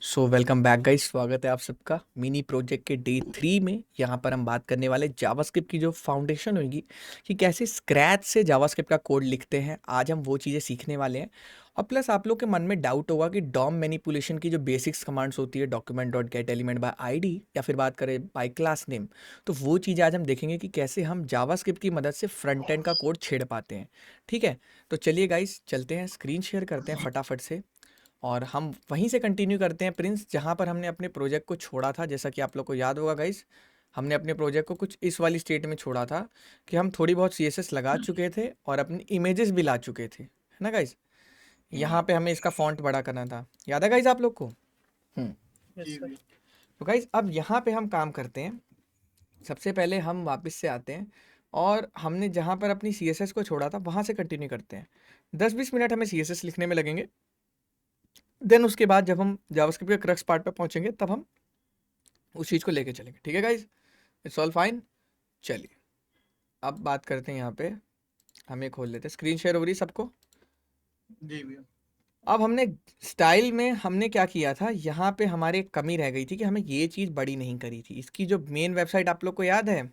So welcome back guys, स्वागत है आप सबका मिनी प्रोजेक्ट के डे 3 में। यहाँ पर हम बात करने वाले जावास्क्रिप्ट की जो फाउंडेशन होगी कि कैसे स्क्रैच से जावास्क्रिप्ट का कोड लिखते हैं। आज हम वो चीज़ें सीखने वाले हैं। और प्लस आप लोग के मन में डाउट होगा कि डॉम मैनिपुलेशन की जो बेसिक्स कमांड्स होती है, document dot gate element by ID या फिर बात करें बाय क्लास नेम, तो वो चीज़ आज हम देखेंगे कि कैसे हम जावास्क्रिप्ट की मदद से फ्रंट एंड का कोड छेड़ पाते हैं। ठीक है, तो चलिए गाइस चलते हैं, स्क्रीन शेयर करते हैं फटाफट से और हम वहीं से कंटिन्यू करते हैं प्रिंस, जहाँ पर हमने अपने प्रोजेक्ट को छोड़ा था। जैसा कि आप लोग को याद होगा गाइस, हमने अपने प्रोजेक्ट को कुछ इस वाली स्टेट में छोड़ा था कि हम थोड़ी बहुत सीएसएस लगा चुके थे और अपनी इमेजेस भी ला चुके थे, है ना गाइस। यहाँ पे हमें इसका फॉन्ट बड़ा करना था, याद है गाइस आप लोग को। Yes sir. तो गाइस अब यहाँ पे हम काम करते हैं। सबसे पहले हम वापस से आते हैं और हमने जहाँ पर अपनी सीएसएस को छोड़ा था वहाँ से कंटिन्यू करते हैं। 10-20 मिनट हमें सीएसएस लिखने में लगेंगे। देन उसके बाद जब हम जावास्क्रिप्ट के क्रक्स पार्ट पे पहुंचेंगे तब हम उस चीज़ को लेके चलेंगे। ठीक है गाइज, इट्स ऑल फाइन। चलिए अब बात करते हैं, यहाँ पे हमें खोल लेते हैं। स्क्रीन शेयर हो रही है सबको। जी भैया। अब हमने स्टाइल में हमने क्या किया था, यहाँ पे हमारे एक कमी रह गई थी कि हमें ये चीज़ बड़ी नहीं करी थी। इसकी जो मेन वेबसाइट आप लोग को याद है,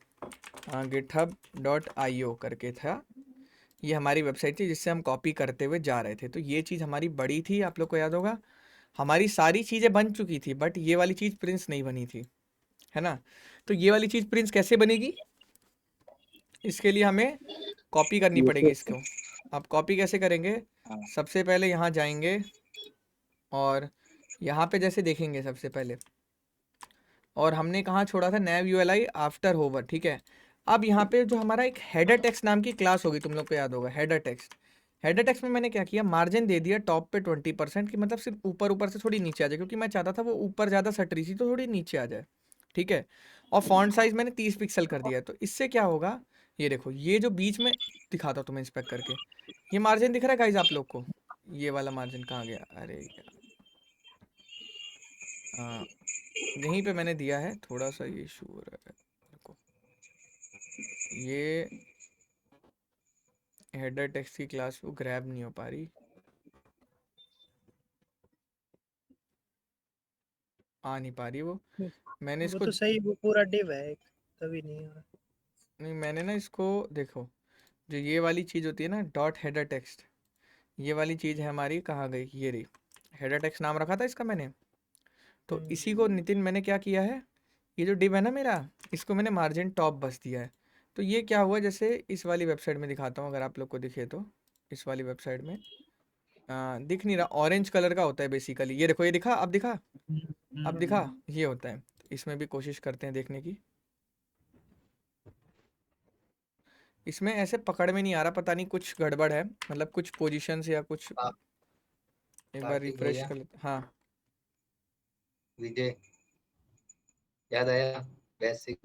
github.io करके था, ये हमारी वेबसाइट थी जिससे हम कॉपी करते हुए जा रहे थे। तो ये चीज़ हमारी बड़ी थी, आप लोग को याद होगा। हमारी सारी चीज़ें बन चुकी थी बट ये वाली चीज़ प्रिंस नहीं बनी थी, है ना। तो ये वाली चीज़ प्रिंस कैसे बनेगी, इसके लिए हमें कॉपी करनी पड़ेगी इसको। अब कॉपी कैसे करेंगे, सबसे पहले यहाँ जाएंगे और यहाँ पे जैसे देखेंगे सबसे पहले, और हमने कहाँ छोड़ा था, नैव यूएलआई आफ्टर होवर। ठीक है, अब यहाँ पे जो हमारा एक हेडर टेक्स्ट नाम की क्लास होगी, तुम लोग को याद होगा हेडर टेक्स्ट। हेडर टेक्स्ट में मैंने क्या किया, मार्जिन दे दिया टॉप पे 20% की, मतलब सिर्फ ऊपर ऊपर से थोड़ी नीचे आ जाए, क्योंकि मैं चाहता था वो ऊपर ज़्यादा सट रही थी तो थोड़ी नीचे आ जाए। ठीक है, और फॉन्ट साइज मैंने 30 पिक्सल कर दिया है। तो इससे क्या होगा, ये देखो, ये जो बीच में दिखाता हूँ तुम्हें इंस्पेक्ट करके, ये मार्जिन दिख रहा है गाइज आप लोग को। ये वाला मार्जिन कहाँ गया, अरे यार, हाँ यहीं पे मैंने दिया है, थोड़ा सा ये इशू हो रहा है। देखो ये हेडर टेक्स्ट की क्लास वो ग्रैब नहीं हो पा रही, आ नहीं पा रही वो। मैंने वो इसको, तो सही, वो पूरा डिव है एक, तभी नहीं हो रहा। नहीं मैंने ना इसको, देखो जो ये वाली चीज़ होती है ना डॉट हेडर टेक्स्ट, ये वाली चीज़ है हमारी, कहाँ गई, ये रही। हेडर टेक्स्ट नाम रखा था इसका मैंने। तो इसी को नितिन मैंने क्या किया है, ये जो डिव है ना मेरा, इसको मैंने मार्जिन टॉप बस दिया है। तो ये क्या हुआ, जैसे इस वाली वेबसाइट में दिखाता हूँ अगर आप लोग को दिखे तो, इस वाली वेबसाइट में दिख नहीं रहा, ऑरेंज कलर का होता है बेसिकली। ये देखो, ये दिखा, अब दिखा, अब दिखा, ये होता है। इसमें भी कोशिश करते हैं देखने की। इसमें ऐसे पकड़ में नहीं आ रहा, पता नहीं कुछ गड़बड़ है, मतलब कुछ पोजीशंस या कुछ। एक बार कार्तिक रिफ्रेश भैया, कर लेते, हाँ विजय, याद आया बेसिक?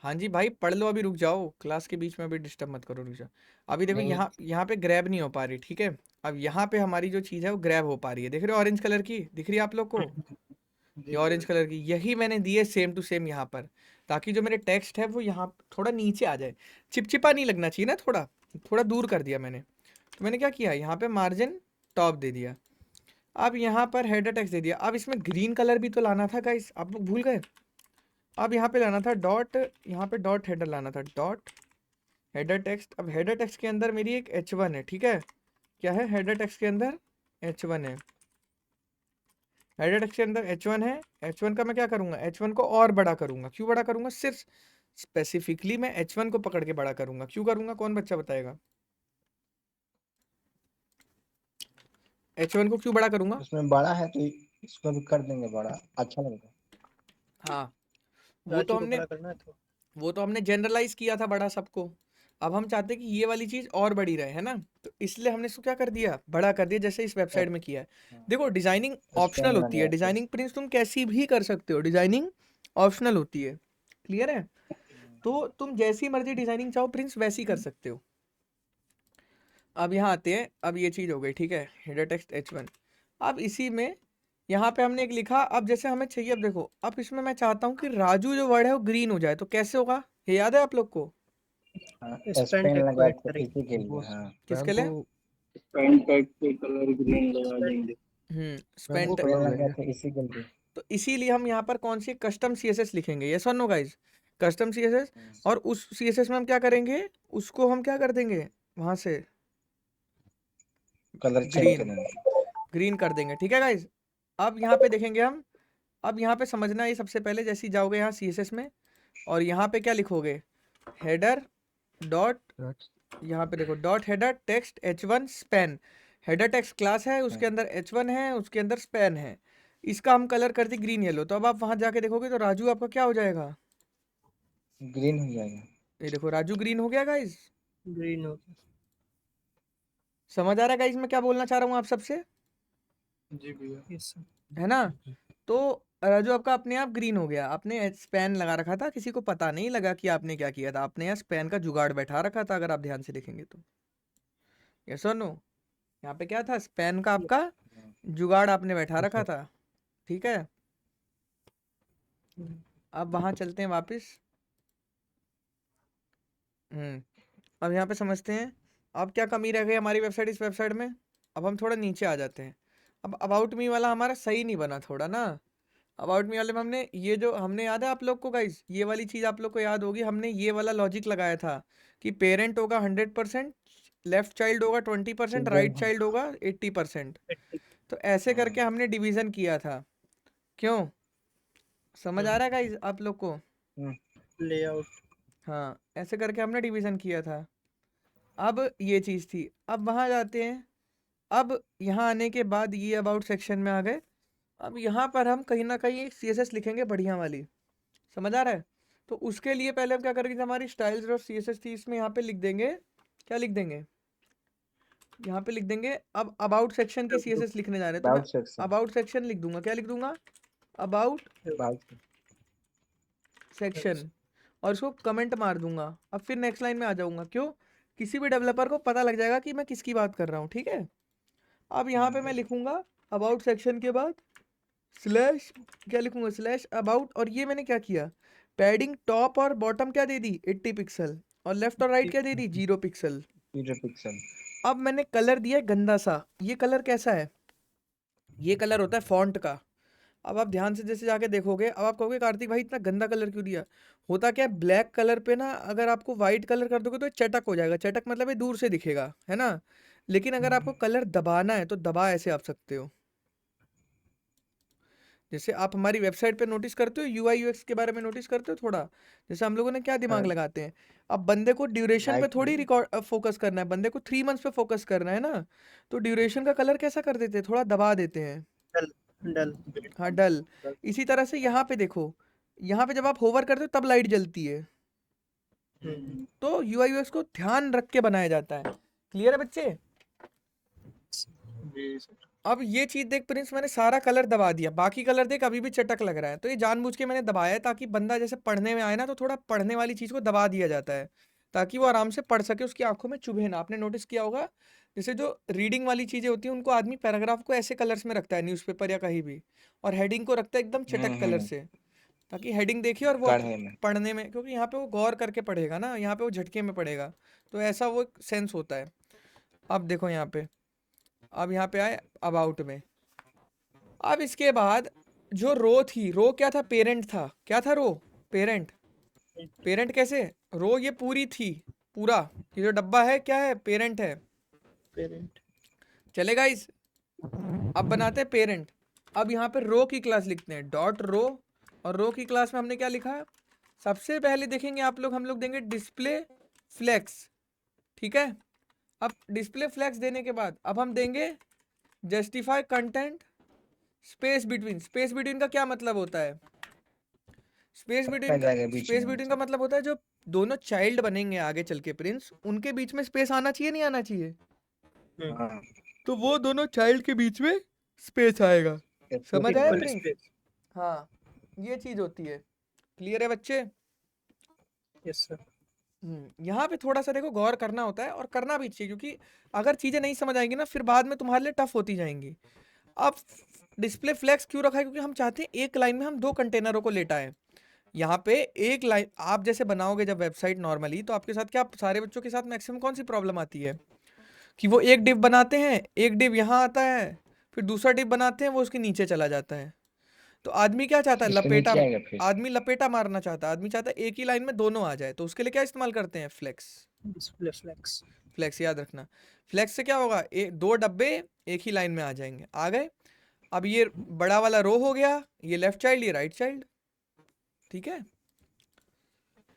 हाँ जी भाई, पढ़ लो, अभी रुक जाओ, क्लास के बीच में अभी डिस्टर्ब मत करो, रुक जाओ। अभी देखो नहीं, यहाँ यहाँ पे ग्रैब नहीं हो पा रही, ठीक है। अब यहाँ पे हमारी जो चीज़ है वो ग्रैब हो पा रही है, देख रहे हो ऑरेंज कलर की दिख रही है आप लोग को, ये ऑरेंज कलर की, यही मैंने दी है सेम टू सेम यहाँ पर, ताकि जो मेरे टेक्स्ट है वो यहाँ थोड़ा नीचे आ जाए। चिपचिपा नहीं लगना चाहिए ना, थोड़ा थोड़ा दूर कर दिया मैंने। तो मैंने क्या किया, यहाँ पे मार्जिन टॉप दे दिया। अब यहाँ पर हेडर टेक्स्ट दे दिया। अब इसमें ग्रीन कलर भी तो लाना था गाइस, आप लोग भूल गए। अब यहाँ पे लाना था डॉट, यहाँ पे डॉट हेडर लाना था, डॉट हेडर टेक्स्ट। अब हेडर टेक्स्ट के अंदर मेरी एक h1 है, ठीक है। क्या है, हेडर टेक्स्ट के अंदर h1 है, हेडर टेक्स्ट के अंदर h1 है। h1 का मैं क्या करूँगा, h1 को और बड़ा करूँगा। क्यों बड़ा करूँगा, सिर्फ स्पेसिफिकली मैं h1 को पकड़ के बड़ा करूँगा। क्यों करूँगा, कौन बच्चा बताएगा, h1 को क्यों बड़ा करूँगा। उसमें बड़ा है तो इसको भी कर देंगे बड़ा, अच्छा लगेगा। हाँ, वो तो राजू को हमने बड़ा करना है तो वो तो हमने जनरलाइज किया था बड़ा सबको। अब हम चाहते हैं कि ये वाली चीज़ और बड़ी रहे, है ना। तो इसलिए हमने इसको क्या कर दिया, बड़ा कर दिया, जैसे इस वेबसाइट में किया है। देखो डिजाइनिंग ऑप्शनल होती है, डिजाइनिंग प्रिंस तुम कैसी भी कर सकते हो, डिजाइनिंग ऑप्शनल होती है, क्लियर है। तो तुम जैसी मर्जी डिजाइनिंग चाहो प्रिंस वैसी कर सकते हो। अब यहाँ आते हैं, अब ये चीज़ हो गई, ठीक है, हेडर टेक्स्ट h1। अब इसी में यहाँ पे हमने एक लिखा, अब जैसे हमें चाहिए, अब देखो, अब इसमें मैं चाहता हूँ कि राजू जो वर्ड है वो ग्रीन हो जाए, तो कैसे होगा, ये याद है आप लोग को। हाँ, स्पेन पेन टैग को लगा ऐड के करेंगे। इसी के लिए। हाँ, किसके लिए, पैन टैग पे कलर ग्रीन लगा स्पेन देंगे। स्पेन पेन लगा था इसी गलती। तो इसीलिए हम यहाँ पर कौन सी कस्टम सीएसएस लिखेंगे, यस और नो गाइस, कस्टम सीएसएस। और उस सीएसएस में हम क्या करेंगे, उसको हम क्या कर देंगे वहां से कलर चेंज ग्रीन करेंगे। ग्रीन कर देंगे, ठीक है गाइस। अब यहाँ पे देखेंगे हम, अब यहाँ पे समझना ये सबसे पहले, जैसे ही जाओगे यहाँ सीएसएस में और यहाँ पे क्या लिखोगे, हेडर डॉट, यहाँ पे देखो dot header text h1 span. Header text class है, उसके अंदर h1 है, उसके अंदर स्पैन है। इसका हम कलर कर दी ग्रीन येलो। तो अब आप वहां जाके देखोगे तो राजू आपका क्या हो जाएगा, ग्रीन हो जाएगा। ये देखो राजू ग्रीन हो गया गाइस। ग्रीन हो गया। समझ आ रहा है गाइस मैं क्या बोलना चाह रहा हूँ आप सबसे, जी भैया। Yes sir. है ना। तो राजू आपका अपने आप ग्रीन हो गया। आपने स्पैन लगा रखा था, किसी को पता नहीं लगा कि आपने क्या किया था, आपने यहाँ स्पैन का जुगाड़ बैठा रखा था, अगर आप ध्यान से देखेंगे तो। यस और नो, यहाँ पे क्या था, स्पैन का आपका जुगाड़ आपने बैठा रखा था, ठीक है। अब वहां चलते हैं वापस। अब यहाँ पे समझते हैं अब क्या कमी रह गई हमारी वेबसाइट, इस वेबसाइट में। अब हम थोड़ा नीचे आ जाते हैं। अब अबाउट मी वाला हमारा सही नहीं बना थोड़ा ना। अबाउट मी वाले में हमने ये जो, हमने याद है आप लोग को गाइस, ये वाली चीज़ आप लोग को याद होगी, हमने ये वाला लॉजिक लगाया था कि पेरेंट होगा 100%, लेफ्ट चाइल्ड होगा 20%, राइट चाइल्ड होगा 80%। तो ऐसे करके हमने डिवीजन किया था। क्यों, समझ आ रहा है गाइस आप लोग को। लेआउट। हाँ, ऐसे करके हमने डिवीजन किया था। अब ये चीज़ थी। अब वहाँ जाते हैं। अब यहाँ आने के बाद ये अबाउट सेक्शन में आ गए। अब यहाँ पर हम कहीं ना कहीं एक CSS लिखेंगे बढ़िया वाली, समझ आ रहा है। तो उसके लिए पहले हम क्या करेंगे, हमारी स्टाइल्स और CSS थी, इसमें यहाँ पे लिख देंगे, क्या लिख देंगे, यहाँ पे लिख देंगे। अब अबाउट सेक्शन की CSS लिखने जा रहे हैं, तो मैं अबाउट सेक्शन लिख दूंगा। क्या लिख दूंगा, अबाउट सेक्शन, और इसको कमेंट मार दूंगा। अब फिर नेक्स्ट लाइन में आ जाऊंगा। क्यों, किसी भी डेवलपर को पता लग जाएगा कि मैं किसकी बात कर रहा हूँ, ठीक है। अब यहाँ पे मैं लिखूंगा अबाउट सेक्शन के बाद स्लैश, क्या लिखूंगा, स्लैश अबाउट। और ये मैंने क्या किया, पैडिंग टॉप और बॉटम क्या दे दी 80 पिक्सल, और लेफ्ट और राइट क्या दे दी 0 पिक्सल। अब मैंने कलर दिया है गंदा सा। ये कलर कैसा है, ये कलर होता है फॉन्ट का। अब आप ध्यान से जैसे जाके देखोगे, अब आप कहोगे कार्तिक भाई इतना गंदा कलर क्यों दिया। होता क्या है, ब्लैक कलर पे ना अगर आपको व्हाइट कलर कर दोगे तो ये चटक हो जाएगा। चटक मतलब ये दूर से दिखेगा, है ना। लेकिन अगर आपको कलर दबाना है तो दबा ऐसे आप सकते हो। जैसे आप हमारी वेबसाइट पे नोटिस करते हो, UI UX के बारे में नोटिस करते हो थोड़ा, जैसे हम लोगों ने क्या दिमाग लगाते हैं। अब बंदे को ड्यूरेशन पे थोड़ी रिकॉर्ड फोकस करना है, बंदे को 3 मंथ्स पे फोकस करना है ना। तो ड्यूरेशन का कलर कैसा कर देते हैं, थोड़ा दबा देते हैं। डल। हाँ, डल। इसी तरह से यहाँ पे देखो, यहाँ पे जब आप होवर करते हो तब लाइट जलती है। तो UI UX को ध्यान रख के बनाया जाता है। क्लियर है बच्चे। अब ये चीज देख प्रिंस, मैंने सारा कलर दबा दिया, बाकी कलर देख अभी भी चटक लग रहा है। तो ये जानबूझ के मैंने दबाया है ताकि बंदा जैसे पढ़ने में आए ना, तो थोड़ा पढ़ने वाली चीज को दबा दिया जाता है ताकि वो आराम से पढ़ सके, उसकी आंखों में चुभे ना। आपने नोटिस किया होगा जैसे जो रीडिंग वाली चीजें होती हैं उनको आदमी पैराग्राफ को ऐसे कलर्स में रखता है न्यूज़पेपर या कहीं भी, और हेडिंग को रखता है एकदम चटक कलर से, ताकि हेडिंग देखिए और वो पढ़ने में, क्योंकि यहाँ पे वो गौर करके पढ़ेगा ना, यहाँ पे वो झटके में पढ़ेगा, तो ऐसा वो सेंस होता है। अब देखो यहाँ पे, अब यहाँ पे आए अबाउट में। अब इसके बाद जो रो थी, रो क्या था, पेरेंट था। क्या था रो, पेरेंट। पेरेंट कैसे, रो ये पूरी थी, पूरा ये जो डब्बा है क्या है, पेरेंट है। पेरेंट चलेगा इस। अब बनाते हैं पेरेंट। अब यहाँ पे रो की क्लास लिखते हैं, डॉट रो। और रो की क्लास में हमने क्या लिखा, सबसे पहले देखेंगे आप लोग, हम लोग देंगे डिस्प्ले फ्लेक्स, ठीक है। अब डिस्प्ले फ्लेक्स देने के बाद अब हम देंगे justify content space between. Space between का क्या मतलब होता है, स्पेस बिटवीन का मतलब होता है जो दोनों चाइल्ड बनेंगे आगे चल के प्रिंस, उनके बीच में स्पेस आना चाहिए, नहीं आना चाहिए। तो वो दोनों चाइल्ड के बीच में स्पेस आएगा। समझ आया प्रिंस। हाँ, ये चीज होती है। क्लियर है बच्चे। Yes sir. यहाँ पे थोड़ा सा देखो गौर करना होता है, और करना भी चाहिए, क्योंकि अगर चीजें नहीं समझ आएंगी ना फिर बाद में तुम्हारे लिए टफ होती जाएंगी। अब डिस्प्ले फ्लेक्स क्यों रखा है, क्योंकि हम चाहते हैं एक लाइन में हम 2 कंटेनरों को लेटाएं। यहाँ पे एक लाइन आप जैसे बनाओगे जब वेबसाइट नॉर्मली, तो आपके साथ क्या, सारे बच्चों के साथ मैक्सिमम कौन सी प्रॉब्लम आती है कि वो एक डिव बनाते हैं, एक डिव यहाँ आता है, फिर दूसरा डिप बनाते हैं, वो उसके नीचे चला जाता है। तो आदमी क्या चाहता है? इसके लपेटा। नीचे आएगा फिर। आदमी लपेटा मारना चाहता है, आदमी चाहता है एक ही लाइन में दोनों आ जाए, तो उसके लिए क्या इस्तेमाल करते हैं? फ्लेक्स। Display flex. फ्लेक्स याद रखना। फ्लेक्स से क्या होगा? दो डब्बे एक ही लाइन में आ जाएंगे, आ गए। अब ये बड़ा वाला रो हो गया, ये लेफ्ट चाइल्ड, ये राइट चाइल्ड, ठीक है।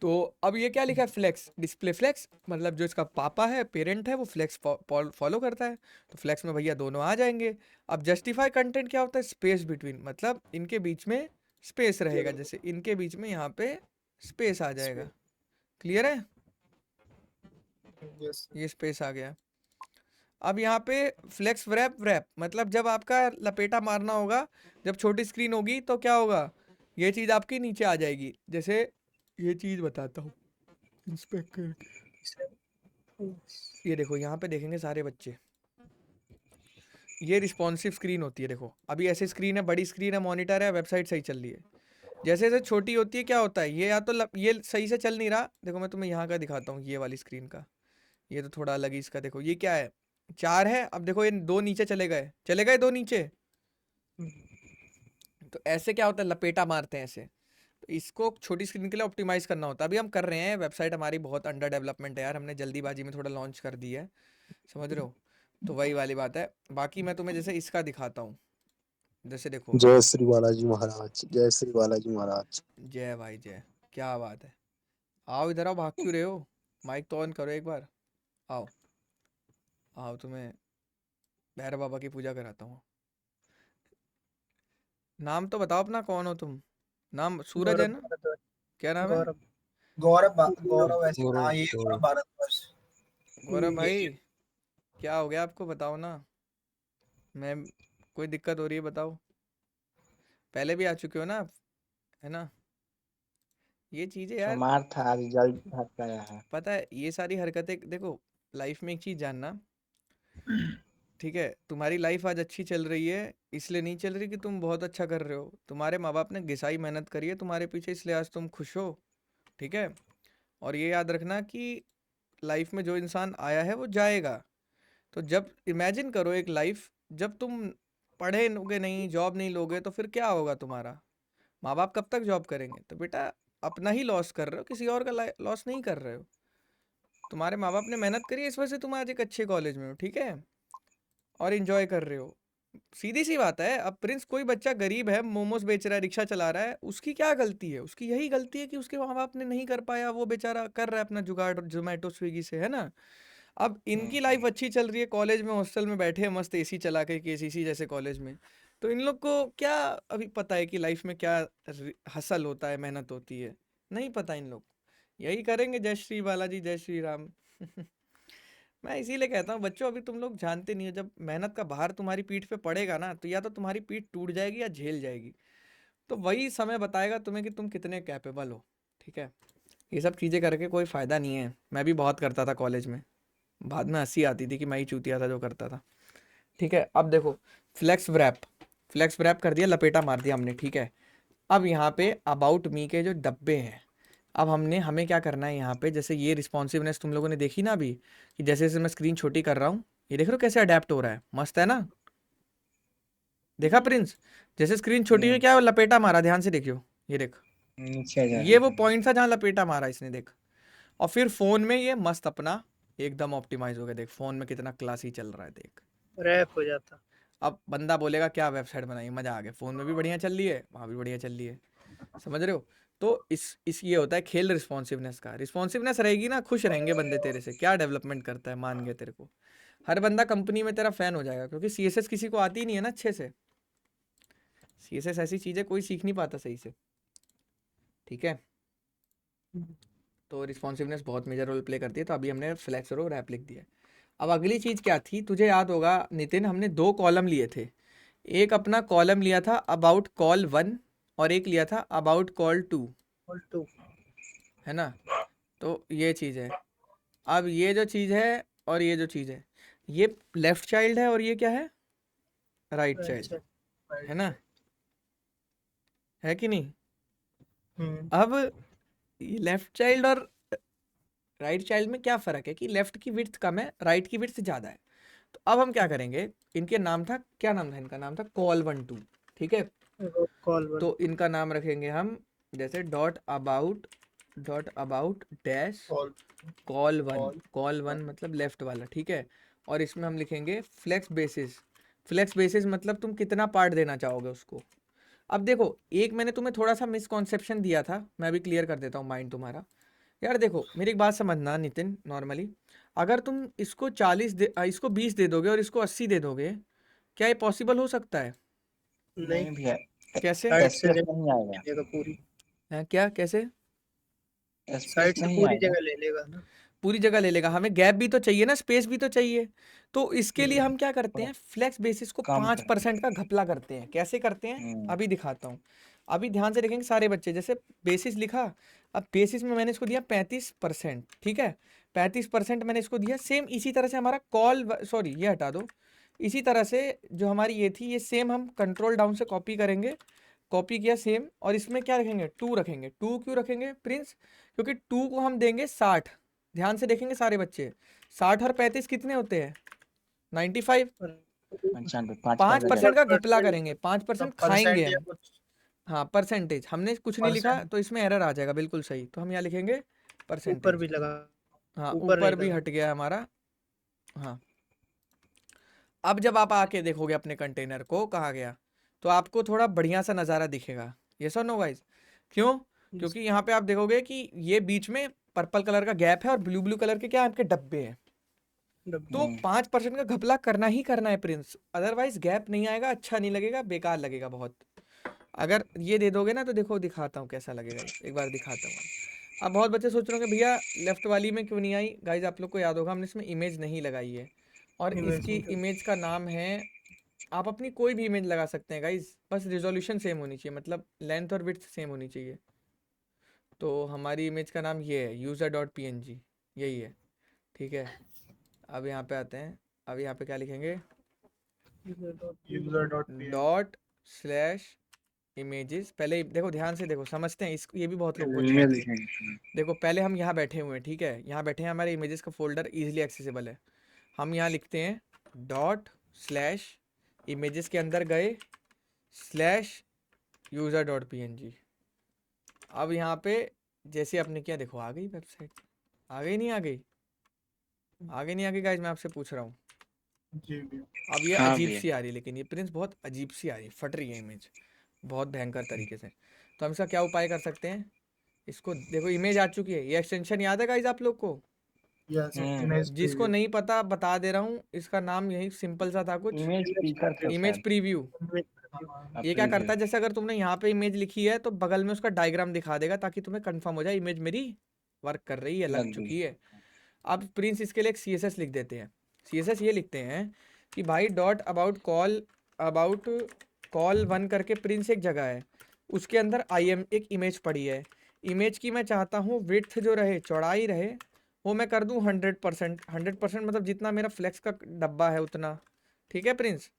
तो अब ये क्या लिखा है? फ्लेक्स, डिस्प्ले फ्लेक्स, मतलब जो इसका पापा है, पेरेंट है, वो फ्लेक्स फॉलो करता है। तो फ्लेक्स में भैया दोनों आ जाएंगे। अब जस्टिफाई कंटेंट क्या होता है? स्पेस बिटवीन, मतलब इनके बीच में स्पेस रहेगा, जैसे इनके बीच में यहाँ पे स्पेस आ जाएगा। क्लियर है? यस ये स्पेस आ गया। अब यहाँ पे फ्लेक्स व्रैप, व्रैप मतलब जब आपका लपेटा मारना होगा, जब छोटी स्क्रीन होगी तो क्या होगा? ये चीज़ आपकी नीचे आ जाएगी। जैसे ये चीज़ बताता हूँ, इंस्पेक्ट कर, ये देखो यहाँ पे देखेंगे सारे बच्चे, ये रिस्पॉन्सिव स्क्रीन होती है। देखो अभी ऐसी स्क्रीन है, बड़ी स्क्रीन है, मॉनिटर है, वेबसाइट सही चल रही है। जैसे जैसे छोटी होती है क्या होता है? ये या तो ये सही से चल नहीं रहा। देखो मैं तुम्हें यहाँ का दिखाता हूँ, ये वाली स्क्रीन का, ये तो थोड़ा अलग ही इसका। देखो ये क्या है? 4 है। अब देखो ये 2 नीचे चले गए, चले गए 2 नीचे। तो ऐसे क्या होता है? लपेटा मारते हैं ऐसे। तो इसको छोटी स्क्रीन के लिए ऑप्टिमाइज करना होता है। अभी हम कर रहे हैं, वेबसाइट हमारी बहुत अंडर डेवलपमेंट है यार, हमने जल्दीबाजी में थोड़ा लॉन्च कर दी है, समझ रहे हो? तो वही वाली बात है। बाकी मैं तुम्हें जैसे इसका दिखाता हूँ, जैसे देखो। जय श्री बालाजी महाराज, जय श्री बालाजी महाराज। जय भाई जय, क्या बात है। आओ इधर आओ, भाग क्यों रहे हो? माइक तो ऑन करो एक बार। आओ आओ, तुम्हें भैरव बाबा की पूजा कराता हूँ। नाम तो बताओ अपना, कौन हो तुम? नाम सूरज है गौरव ना? भारद्वाज। क्या नाम है? गौरव गौरव ऐसे, हाँ ये गौरव भारद्वाज। गौरव भाई, क्या हो गया आपको? बताओ ना। मैं, कोई दिक्कत हो रही है बताओ। पहले भी आ चुके हो ना आप, है ना? ये चीज़ें यार, हमार था, आज जल्द भाग गया है। पता है ये सारी हरकतें, देखो लाइफ में एक चीज़ जानना, ठीक है? तुम्हारी लाइफ आज अच्छी चल रही है, इसलिए नहीं चल रही कि तुम बहुत अच्छा कर रहे हो। तुम्हारे माँ बाप ने घिसाई मेहनत करी है तुम्हारे पीछे, इसलिए आज तुम खुश हो, ठीक है? और ये याद रखना कि लाइफ में जो इंसान आया है वो जाएगा। तो जब इमेजिन करो एक लाइफ, जब तुम पढ़े लोगे नहीं, जॉब नहीं लोगे, तो फिर क्या होगा तुम्हारा? माँ बाप कब तक जॉब करेंगे? तो बेटा अपना ही लॉस कर रहे हो, किसी और का लॉस नहीं कर रहे हो। तुम्हारे माँ बाप ने मेहनत करी है, इस वजह से तुम आज एक अच्छे कॉलेज में हो, ठीक है? और इंजॉय कर रहे हो। सीधी सी बात है। अब प्रिंस, कोई बच्चा गरीब है, मोमोज बेच रहा है, रिक्शा चला रहा है, उसकी क्या गलती है? उसकी यही गलती है कि उसके माँ बाप ने नहीं कर पाया, वो बेचारा कर रहा है अपना जुगाड़ जोमेटो स्विगी से, है ना? अब इनकी लाइफ अच्छी चल रही है, कॉलेज में हॉस्टल में बैठे हैं मस्त एसी चला के, केसीसी जैसे कॉलेज में। तो इन लोग को क्या अभी पता है कि लाइफ में क्या हसल होता है, मेहनत होती है? नहीं पता इन लोग। यही करेंगे जय श्री बालाजी, जय श्री राम। मैं इसीलिए कहता हूँ बच्चों, अभी तुम लोग जानते नहीं हो, जब मेहनत का भार तुम्हारी पीठ पे पड़ेगा ना, तो या तो तुम्हारी पीठ टूट जाएगी या झेल जाएगी। तो वही समय बताएगा तुम्हें कि तुम कितने कैपेबल हो, ठीक है? ये सब चीज़ें करके कोई फ़ायदा नहीं है। मैं भी बहुत करता था कॉलेज में, बाद में हंसी आती थी कि मैं ही चूतिया था जो करता था, ठीक है? अब देखो, फ्लेक्स व्रैप, फ्लेक्स व्रैप कर दिया, लपेटा मार दिया हमने, ठीक है? अब यहाँ पे अबाउट मी के जो डब्बे हैं, अब हमें क्या करना है यहाँ पे? जैसे ये रिस्पॉन्सिवनेस तुम लोगों ने देखी ना अभी, कि जैसे जैसे मैं स्क्रीन छोटी कर रहा हूँ, ये देख रहे हो कैसे अडेप्ट हो रहा है? मस्त है ना? देखा प्रिंस? जैसे स्क्रीन छोटी हुई, क्या लपेटा मारा, ध्यान से देखियो, ये देख, नीचे आ ये वो जाएगा। पॉइंट था जहाँ लपेटा मारा इसने, देख। और फिर फोन में ये मस्त अपना एकदम ऑप्टिमाइज हो गया, देख फोन में कितना क्लासी चल रहा है, देख। रैप हो जाता। अब बंदा बोलेगा क्या वेबसाइट बनाई, मजा आ गया, फोन में भी बढ़िया चल रही है, वहाँ भी बढ़िया चल रही है, समझ रहे हो? तो इस ये होता है खेल रिस्पॉन्सिवनेस का। रिस्पॉन्सिवनेस रहेगी ना, खुश रहेंगे बंदे तेरे से। क्या डेवलपमेंट करता है, मान गया तेरे को। हर बंदा कंपनी में तेरा फैन हो जाएगा, क्योंकि सीएसएस किसी को आती ही नहीं है ना अच्छे से। सीएसएस ऐसी चीज़ है, कोई सीख नहीं पाता सही से, ठीक है? तो रिस्पॉन्सिवनेस बहुत मेजर रोल प्ले करती है। तो अभी हमने फ्लैक्स और रैप लिख दिया। अब अगली चीज़ क्या थी, तुझे याद होगा नितिन, हमने 2 कॉलम लिए थे। एक अपना कॉलम लिया था अबाउट कॉल 1, और एक लिया था अबाउट कॉल 2, ऑल टू। है ना? तो ये चीज़ है। अब ये जो चीज़ है और ये जो चीज़ है, ये लेफ्ट चाइल्ड है और ये क्या है? राइट चाइल्ड, है ना? है कि नहीं? अब लेफ्ट चाइल्ड और राइट चाइल्ड में क्या फ़र्क है कि लेफ्ट की विड्थ कम है, राइट की विड्थ ज़्यादा है। तो अब हम क्या करेंगे, इनके नाम था, क्या नाम था इनका, नाम था call12, ठीक है। कॉल वन तो इनका नाम रखेंगे हम जैसे dot about dash call one मतलब लेफ्ट वाला, ठीक है। और इसमें हम लिखेंगे फ्लेक्स बेसिस मतलब तुम कितना पार्ट देना चाहोगे उसको। अब देखो, एक मैंने तुम्हें थोड़ा सा मिसकॉन्सेप्शन दिया था, मैं अभी क्लियर कर देता हूँ माइंड तुम्हारा। यार देखो, मेरी एक बात समझना नितिन, नॉर्मली अगर तुम इसको 20 दे दोगे और इसको 80 दे दोगे, क्या ये पॉसिबल हो सकता है? नहीं, नहीं भैया, कैसे? साइड से एसपीएस नहीं आएगा, लेगा पूरी, है क्या, कैसे? एसपीएस साइड से नहीं पूरी आएगा। जगह ले लेगा ना। पूरी जगह ले लेगा, हमें गैप भी तो चाहिए ना, स्पेस भी तो चाहिए। तो इसके लिए हम क्या करते हैं, फ्लेक्स बेसिस को कम 5% का घपला करते हैं। कैसे करते हैं अभी दिखाता हूँ। अभी ध्यान से देखेंगे सारे बच्चे, जैसे बेसिस लिखा, अब बेसिस में मैंने इसको दिया 35%, ठीक है। 35% मैंने इसको दिया। सेम इसी तरह से हमारा सॉरी ये हटा दो, इसी तरह से जो हमारी ये थी, ये सेम हम कंट्रोल डाउन से कॉपी करेंगे। कॉपी किया सेम, और इसमें क्या रखेंगे, 2 रखेंगे। 2 क्यों रखेंगे प्रिंस? क्योंकि 2 को हम देंगे 60। ध्यान से देखेंगे सारे बच्चे, 60 और 35 कितने होते हैं, 95। 95, 5% का 5% घपला करेंगे, 5% खाएंगे परसेंट या हम। कुछ हाँ परसेंटेज, हमने कुछ नहीं लिखा परसेंट तो इसमें एरर आ जाएगा, बिल्कुल सही। तो हम यहाँ लिखेंगे ऊपर परसेंटेज। भी लगा, हाँ ऊपर नहीं ऊपर भी लगा। हट गया हमारा। हाँ, अब जब आप आके देखोगे अपने कंटेनर को कहाँ गया, तो आपको थोड़ा बढ़िया सा नज़ारा दिखेगा। ये सो नो गाइस, क्यों? क्योंकि यहाँ पे आप देखोगे कि ये बीच में पर्पल कलर का गैप है और ब्लू ब्लू कलर के क्या आपके डब्बे हैं। तो 5% का घपला करना ही करना है प्रिंस, अदरवाइज गैप नहीं आएगा, अच्छा नहीं लगेगा, बेकार लगेगा बहुत। अगर ये दे दोगे ना तो देखो, दिखाता हूँ कैसा लगेगा, एक बार दिखाता हूँ। अब बहुत बच्चे सोच रहे होंगे भैया लेफ्ट वाली में क्यों नहीं आई। गाइज आप लोग को याद होगा, हमने इसमें इमेज नहीं लगाई है, और इमेज इसकी नहीं इमेज का नाम है, आप अपनी कोई भी इमेज लगा सकते हैं गाइज, बस रिजोल्यूशन सेम होनी चाहिए, मतलब लेंथ और विड्थ सेम होनी चाहिए। तो हमारी इमेज का नाम ये है user.png, यही है, ठीक है। अब यहाँ पे आते हैं, अब यहाँ पे क्या लिखेंगे, डॉट स्लैश इमेजेस। पहले देखो, ध्यान से देखो, समझते हैं इसको, ये भी बहुत लोगों को नहीं आता है। देखो पहले हम यहाँ बैठे हुए हैं, ठीक है, यहाँ बैठे हैं, हमारे इमेजेस का फोल्डर इजीली एक्सेसिबल है। हम यहाँ लिखते हैं डॉट स्लैश इमेजेस के अंदर गए स्लैश user.png। अब यहाँ पे जैसे आपने किया, देखो आ गई वेबसाइट, आ गई नहीं आ गई, आ गई नहीं आ गई गाइज, मैं आपसे पूछ रहा हूँ। अब ये हाँ अजीब भैया। सी आ रही है, लेकिन ये प्रिंस बहुत अजीब सी आ रही है, फट रही है इमेज बहुत भयंकर तरीके से। तो हम इसका क्या उपाय कर सकते हैं, इसको देखो इमेज आ चुकी है, ये एक्सटेंशन याद है गाइज आप लोग को? जिसको नहीं पता बता दे रहा हूँ, इसका नाम यही सिंपल सा था कुछ, इमेज स्पीकर था इमेज शायद। प्रीव्यू। ये क्या करता है, जैसे अगर तुमने यहाँ पे इमेज लिखी है तो बगल में उसका डायग्राम दिखा देगा, ताकि तुम्हें कंफर्म हो जाए इमेज मेरी वर्क कर रही है, लग चुकी है। अब प्रिंस इसके लिए एक CSS लिख देते हैं। CSS ये लिखते हैं कि भाई डॉट अबाउट कॉल 1 करके प्रिंस एक जगह है, उसके अंदर एक इमेज पड़ी है। इमेज की मैं चाहता हूँ विड्थ जो रहे, चौड़ाई रहे, वो मैं कर दूँ 100%। 100% मतलब जितना मेरा फ्लेक्स का डब्बा है उतना, ठीक है प्रिंस।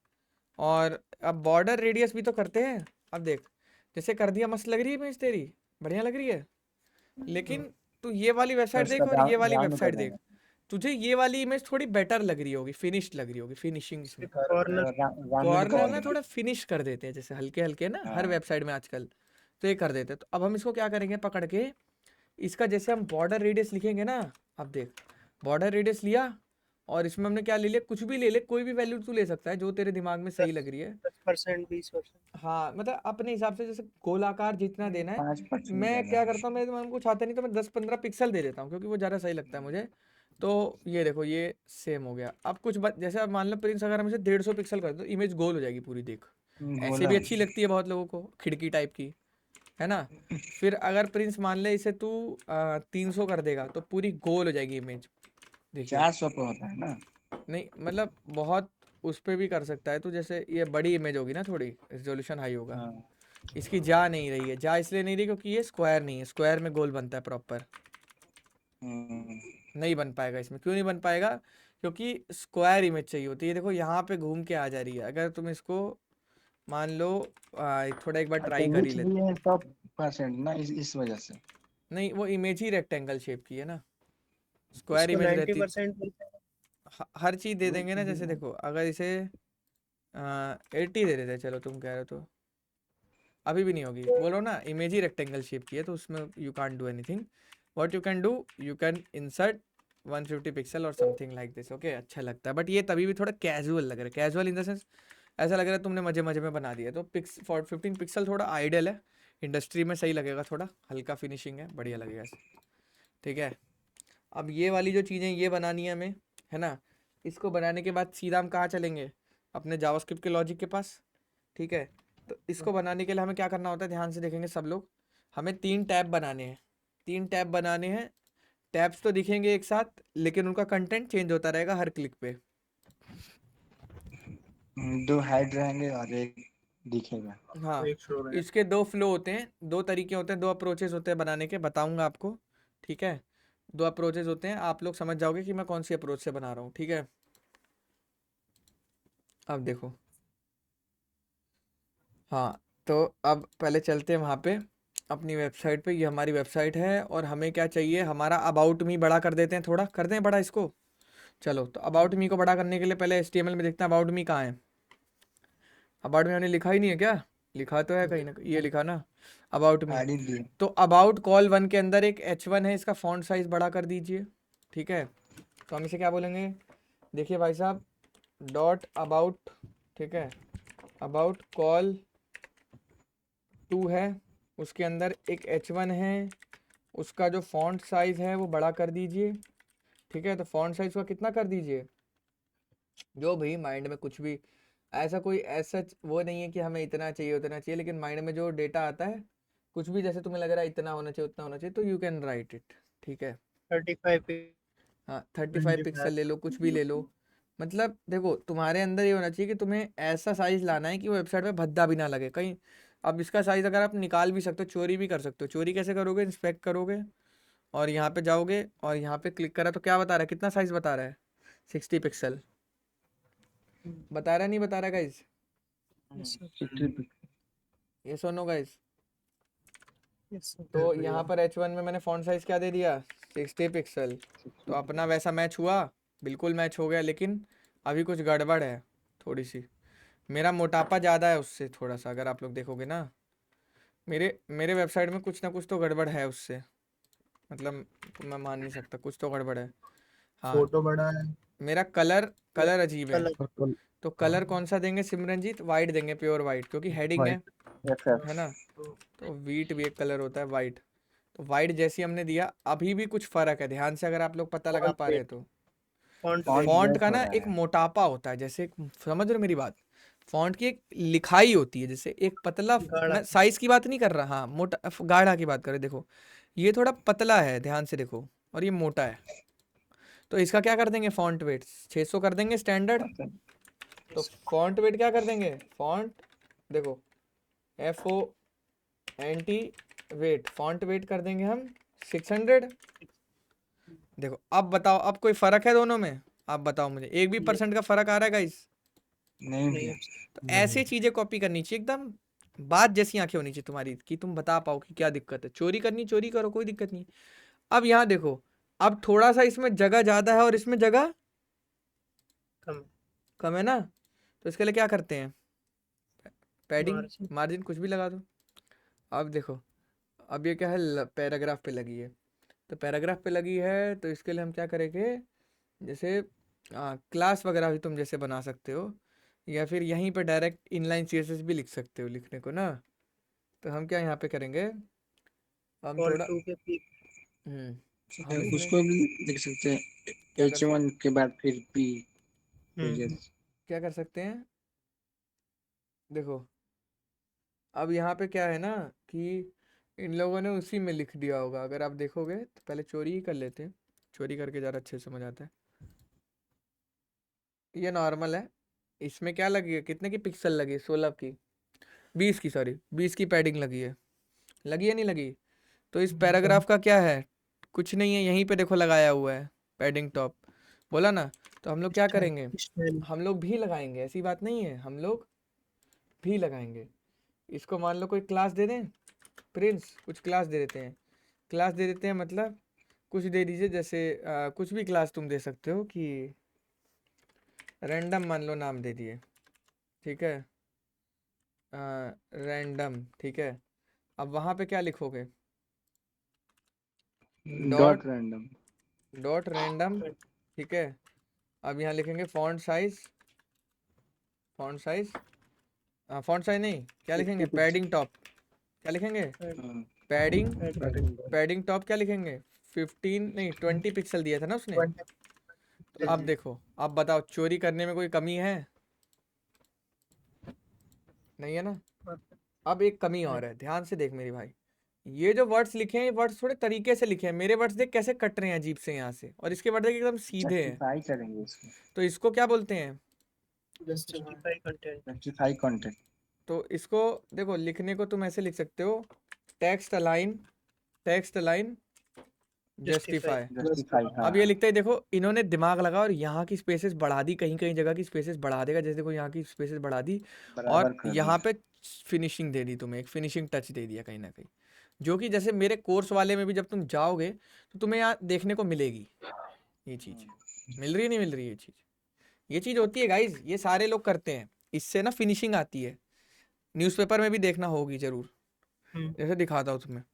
और अब बॉर्डर रेडियस भी तो करते हैं। अब देख, जैसे कर दिया, मस्त लग रही है इमेज तेरी, बढ़िया लग रही है। लेकिन तू ये वाली वेबसाइट देख और ये वाली वेबसाइट देख, तुझे ये वाली इमेज थोड़ी बेटर लग रही होगी, फिनिश्ड लग रही होगी, फिनिशिंग इसमें कॉर्नर ना थोड़ा फिनिश कर देते हैं, जैसे हल्के हल्के ना हर वेबसाइट में आजकल, तो ये कर देते हैं। तो अब हम इसको क्या करेंगे, पकड़ के इसका जैसे हम बॉर्डर रेडियस लिखेंगे ना, अब देख बॉर्डर रेडियस लिया, और इसमें हमने क्या ले लिया, कुछ भी ले ले, कोई भी वैल्यू तू ले सकता है जो तेरे दिमाग में सही लग रही है। 10%, 20%। हाँ मतलब अपने हिसाब से, जैसे गोलाकार जितना देना है। 5% मैं देना क्या है। करता हूँ, मेरे दिमाग में कुछ आता नहीं, तो मैं 10-15 पिक्सल दे देता हूँ, क्योंकि वो ज़्यादा सही लगता है मुझे। तो ये देखो, ये सेम हो गया। अब कुछ जैसे अब मान लो प्रिंस, अगर हम इसे 150 पिक्सल कर दो, इमेज गोल हो जाएगी पूरी, देख ऐसे भी अच्छी लगती है बहुत लोगों को, खिड़की टाइप की, है ना। फिर अगर प्रिंस मान ले इसे तू 300 कर देगा, तो पूरी गोल हो जाएगी इमेज, देखिए। 400 पे होता है ना। नहीं मतलब बहुत उस पे भी कर सकता है तो, जैसे ये बड़ी इमेज होगी ना, थोड़ी रेजोल्यूशन हाई होगा। इसकी जा नहीं रही है, जा इसलिए नहीं रही क्योंकि ये स्क्वायर नहीं है, स्क्वायर में गोल बनता है प्रॉपर, नहीं बन पाएगा इसमें। क्यों नहीं बन पाएगा, क्योंकि स्क्वायर इमेज चाहिए होती है। देखो यहाँ पे घूम के आ जा रही है, अगर तुम इसको मान लो थोड़ा एक बार ट्राई कर ही विड्थ लेते। भी है 100% ना, इस वजह से। नहीं वो इमेज ही रेक्टेंगल शेप की है ना, स्क्वायर इसको इमेज रहती। 90% मिलता है। हर चीज दे देंगे ना। जैसे देखो अगर इसे 80 दे देते, चलो तुम कह रहे हो तो अभी भी नहीं होगी। बोलो ना इमेज ही रेक्टेंगल शेप की है, तो उसमें you can't do anything. What you can do, you can insert 150 pixel और समथिंग लाइक दिस। ओके, अच्छा लगता है, बट ये तभी भी थोड़ा कैजुअल लग रहा है। कैजुअल इन द सेंस ऐसा लग रहा है तुमने मजे मजे में बना दिया। तो 15 पिक्सल थोड़ा आइडियल है, इंडस्ट्री में सही लगेगा, थोड़ा हल्का फिनिशिंग है, बढ़िया लगेगा ऐसे। ठीक है, अब ये वाली जो चीज़ें ये बनानी है हमें, है ना। इसको बनाने के बाद सीधा हम कहाँ चलेंगे, अपने जावास्क्रिप्ट के लॉजिक के पास। ठीक है, तो इसको बनाने के लिए हमें क्या करना होता है, ध्यान से देखेंगे सब लोग। हमें 3 टैब बनाने हैं, 3 टैब बनाने हैं। टैब्स तो दिखेंगे एक साथ, लेकिन उनका कंटेंट चेंज होता रहेगा हर क्लिक पे। 2 हाइड रहेंगे और एक दिखेगा। हाँ, एक शो है। इसके 2 फ्लो होते हैं, 2 तरीके होते हैं, 2 अप्रोचेस होते हैं बनाने के, बताऊंगा आपको। ठीक है, 2 अप्रोचेस होते हैं, आप लोग समझ जाओगे कि मैं कौन सी अप्रोच से बना रहा हूँ। ठीक है, अब देखो। हाँ, तो अब पहले चलते हैं वहाँ पे अपनी वेबसाइट पे। ये हमारी वेबसाइट है और हमें क्या चाहिए, हमारा अबाउट मी बड़ा कर देते हैं, थोड़ा कर दें बड़ा इसको। चलो, तो अबाउट मी को बड़ा करने के लिए पहले HTML में देखते हैं अबाउट मी कहाँ है। अबाउट मी हमने लिखा ही नहीं है क्या, लिखा तो है कहीं ना कहीं, ये लिखा ना अबाउट मी। आईडी दिए। तो अबाउट कॉल 1 के अंदर एक H1 है, इसका फॉन्ट साइज बड़ा कर दीजिए। ठीक है, तो हम इसे क्या बोलेंगे, देखिए भाई साहब, डॉट अबाउट। ठीक है, अबाउट कॉल 2 है, उसके अंदर एक H1 है, उसका जो फॉन्ट साइज है वो बड़ा कर दीजिए। ठीक है, तो फॉन्ट साइज का कितना कर दीजिए, जो भी माइंड में कुछ भी ऐसा कोई ऐसा वो नहीं है कि हमें इतना चाहिए उतना चाहिए, लेकिन माइंड में जो डेटा आता है, कुछ भी जैसे तुम्हें लग रहा है इतना होना चाहिए उतना होना चाहिए, तो यू कैन राइट इट। ठीक है, 35 हाँ 35 पिक्सल ले लो, कुछ भी ले लो। मतलब देखो तुम्हारे अंदर ये होना चाहिए कि तुम्हें ऐसा साइज लाना है कि वो वेबसाइट पे भद्दा भी ना लगे कहीं। अब इसका साइज अगर आप निकाल भी सकते हो, चोरी भी कर सकते हो। चोरी कैसे करोगे, इंस्पेक्ट करोगे और यहाँ पे जाओगे और यहाँ पे क्लिक करा तो क्या बता रहा है, कितना साइज बता रहा है, 60 पिक्सल बता रहा है, नहीं बता रहा गाइज, ये सुनो गाइज। तो यहाँ पर H1 में मैंने फॉन्ट साइज क्या दे दिया, 60 पिक्सल। तो अपना वैसा मैच हुआ, बिल्कुल मैच हो गया, लेकिन अभी कुछ गड़बड़ है थोड़ी सी। मेरा मोटापा ज़्यादा है उससे थोड़ा सा, अगर आप लोग देखोगे ना मेरे मेरे वेबसाइट में कुछ ना कुछ तो गड़बड़ है उससे, मतलब मैं मान नहीं सकता, कुछ तो गड़बड़ है। हाँ, फोटो बड़ा है। मेरा कलर कलर अजीब है। कलर तो कलर कौन सा देंगे सिमरनजीत, वाइट देंगे, प्योर वाइट, क्योंकि हेडिंग है FF है ना। तो वीट भी एक कलर होता है, वाइट। तो वाइट जैसी हमने दिया, अभी भी कुछ फर्क है, ध्यान से अगर आप लोग पता लगा पा रहे हैं तो। फॉन्ट Font फॉन्ट weight का हो ना रहा एक है। मोटापा होता है, जैसे समझ रहे हो मेरी बात, फॉन्ट की एक लिखाई होती है, जैसे एक पतला, गाढ़ा मैं साइज की बात नहीं कर रहा, हाँ मोटा गाढ़ा की बात कर रहे। देखो ये थोड़ा पतला है, ध्यान से देखो, और ये मोटा है। तो इसका क्या कर देंगे, फॉन्ट वेट 600 कर देंगे स्टैंडर्ड। तो फॉन्ट वेट क्या कर देंगे, फॉन्ट देखो FONT वेट, फॉन्ट वेट कर देंगे हम 600। देखो अब बताओ, अब कोई फर्क है दोनों में, आप बताओ मुझे, एक भी % का फर्क आ रहा है गाइस। नहीं नहीं भैया। तो ऐसी चीजें कॉपी करनी चाहिए एकदम, बात जैसी आंखें होनी चाहिए तुम्हारी, कि तुम बता पाओ कि क्या दिक्कत है। चोरी करनी चोरी करो, कोई दिक्कत नहीं। अब यहाँ देखो, अब थोड़ा सा इसमें जगह ज्यादा है और इसमें जगह कम कम है ना, तो इसके लिए क्या करते हैं, पैडिंग मार्जिन मार्जिन कुछ भी लगा दो। अब देखो, अब ये क्या है, पैराग्राफ पे लगी है, तो पैराग्राफ पे लगी है, तो इसके लिए हम क्या करेंगे, जैसे क्लास वगैरह भी तुम जैसे बना सकते हो, या फिर यहीं पे डायरेक्ट इनलाइन CSS भी लिख सकते हो लिखने को ना। तो हम क्या यहाँ पे करेंगे, हम कॉल थोड़ा 2 के पीक हम इसमें उसको भी लिख सकते हैं, क्या कर H1 के बाद फिर P फिर S। क्या कर सकते हैं, देखो अब यहाँ पे क्या है ना, कि इन लोगों ने उसी में लिख दिया होगा, अगर आप देखोगे तो पहले चोरी ही कर लेते हैं, चोरी करके ज़्यादा अच्छे से समझ आता है। ये नॉर्मल है, इसमें क्या लगी है, कितने की पिक्सल लगी है, 16 की, 20 की, सॉरी 20 की पैडिंग लगी है नहीं लगी। तो इस पैराग्राफ का क्या है, कुछ नहीं है, यहीं पे देखो लगाया हुआ है पैडिंग टॉप, बोला ना। तो हम लोग क्या करेंगे, स्टाइल हम लोग भी लगाएंगे, ऐसी बात नहीं है, हम लोग भी लगाएंगे। इसको मान लो कोई क्लास दे दें, प्रिंस कुछ क्लास दे देते हैं, क्लास दे देते हैं मतलब कुछ दे दीजिए, जैसे कुछ भी क्लास तुम दे सकते हो कि रैंडम मान लो नाम दे दिए, ठीक है, रैंडम, ठीक है। अब वहाँ पे क्या लिखोगे? Dot random. डॉट रैंडम, ठीक है। अब यहाँ लिखेंगे font size, font size, font size नहीं, क्या लिखेंगे? पैडिंग टॉप, क्या लिखेंगे? पैडिंग, पैडिंग टॉप क्या लिखेंगे? 15 नहीं 20 पिक्सल दिया था ना उसने। तो अब देखो, अब बताओ चोरी करने में कोई कमी है? नहीं है ना। अब एक कमी और है, ध्यान से देख मेरी भाई, ये जो वर्ड्स लिखे हैं ये वर्ड्स थोड़े तरीके से लिखे हैं। मेरे वर्ड्स देख कैसे कट रहे हैं अजीब से यहाँ से, और इसके वर्ड देख एकदम सीधे हैं। जस्टिफाई करेंगे इसको। तो इसको क्या बोलते हैं? Justify content. Justify content. तो इसको देखो, लिखने को तुम ऐसे लिख सकते हो, text align, text align justify. Justify. अब ये लिखते ही देखो, इन्होंने दिमाग लगा और यहाँ की स्पेसेस बढ़ा दी, कहीं कहीं जगह की स्पेसेस बढ़ा देगा, जैसे देखो यहाँ की स्पेसेस बढ़ा दी, बराबर और कर यहाँ पे फिनिशिंग दे दी, तुम्हें एक फिनिशिंग टच दे दिया कहीं ना कहीं, जो कि जैसे मेरे कोर्स वाले में भी जब तुम जाओगे तो तुम्हें यहाँ देखने को मिलेगी ये चीज़। मिल रही नहीं मिल रही ये चीज़ होती है गाइज, ये सारे लोग करते हैं, इससे ना फिनिशिंग आती है। न्यूज़पेपर में भी देखना होगी जरूर, जैसे दिखाता हूँ तुम्हें,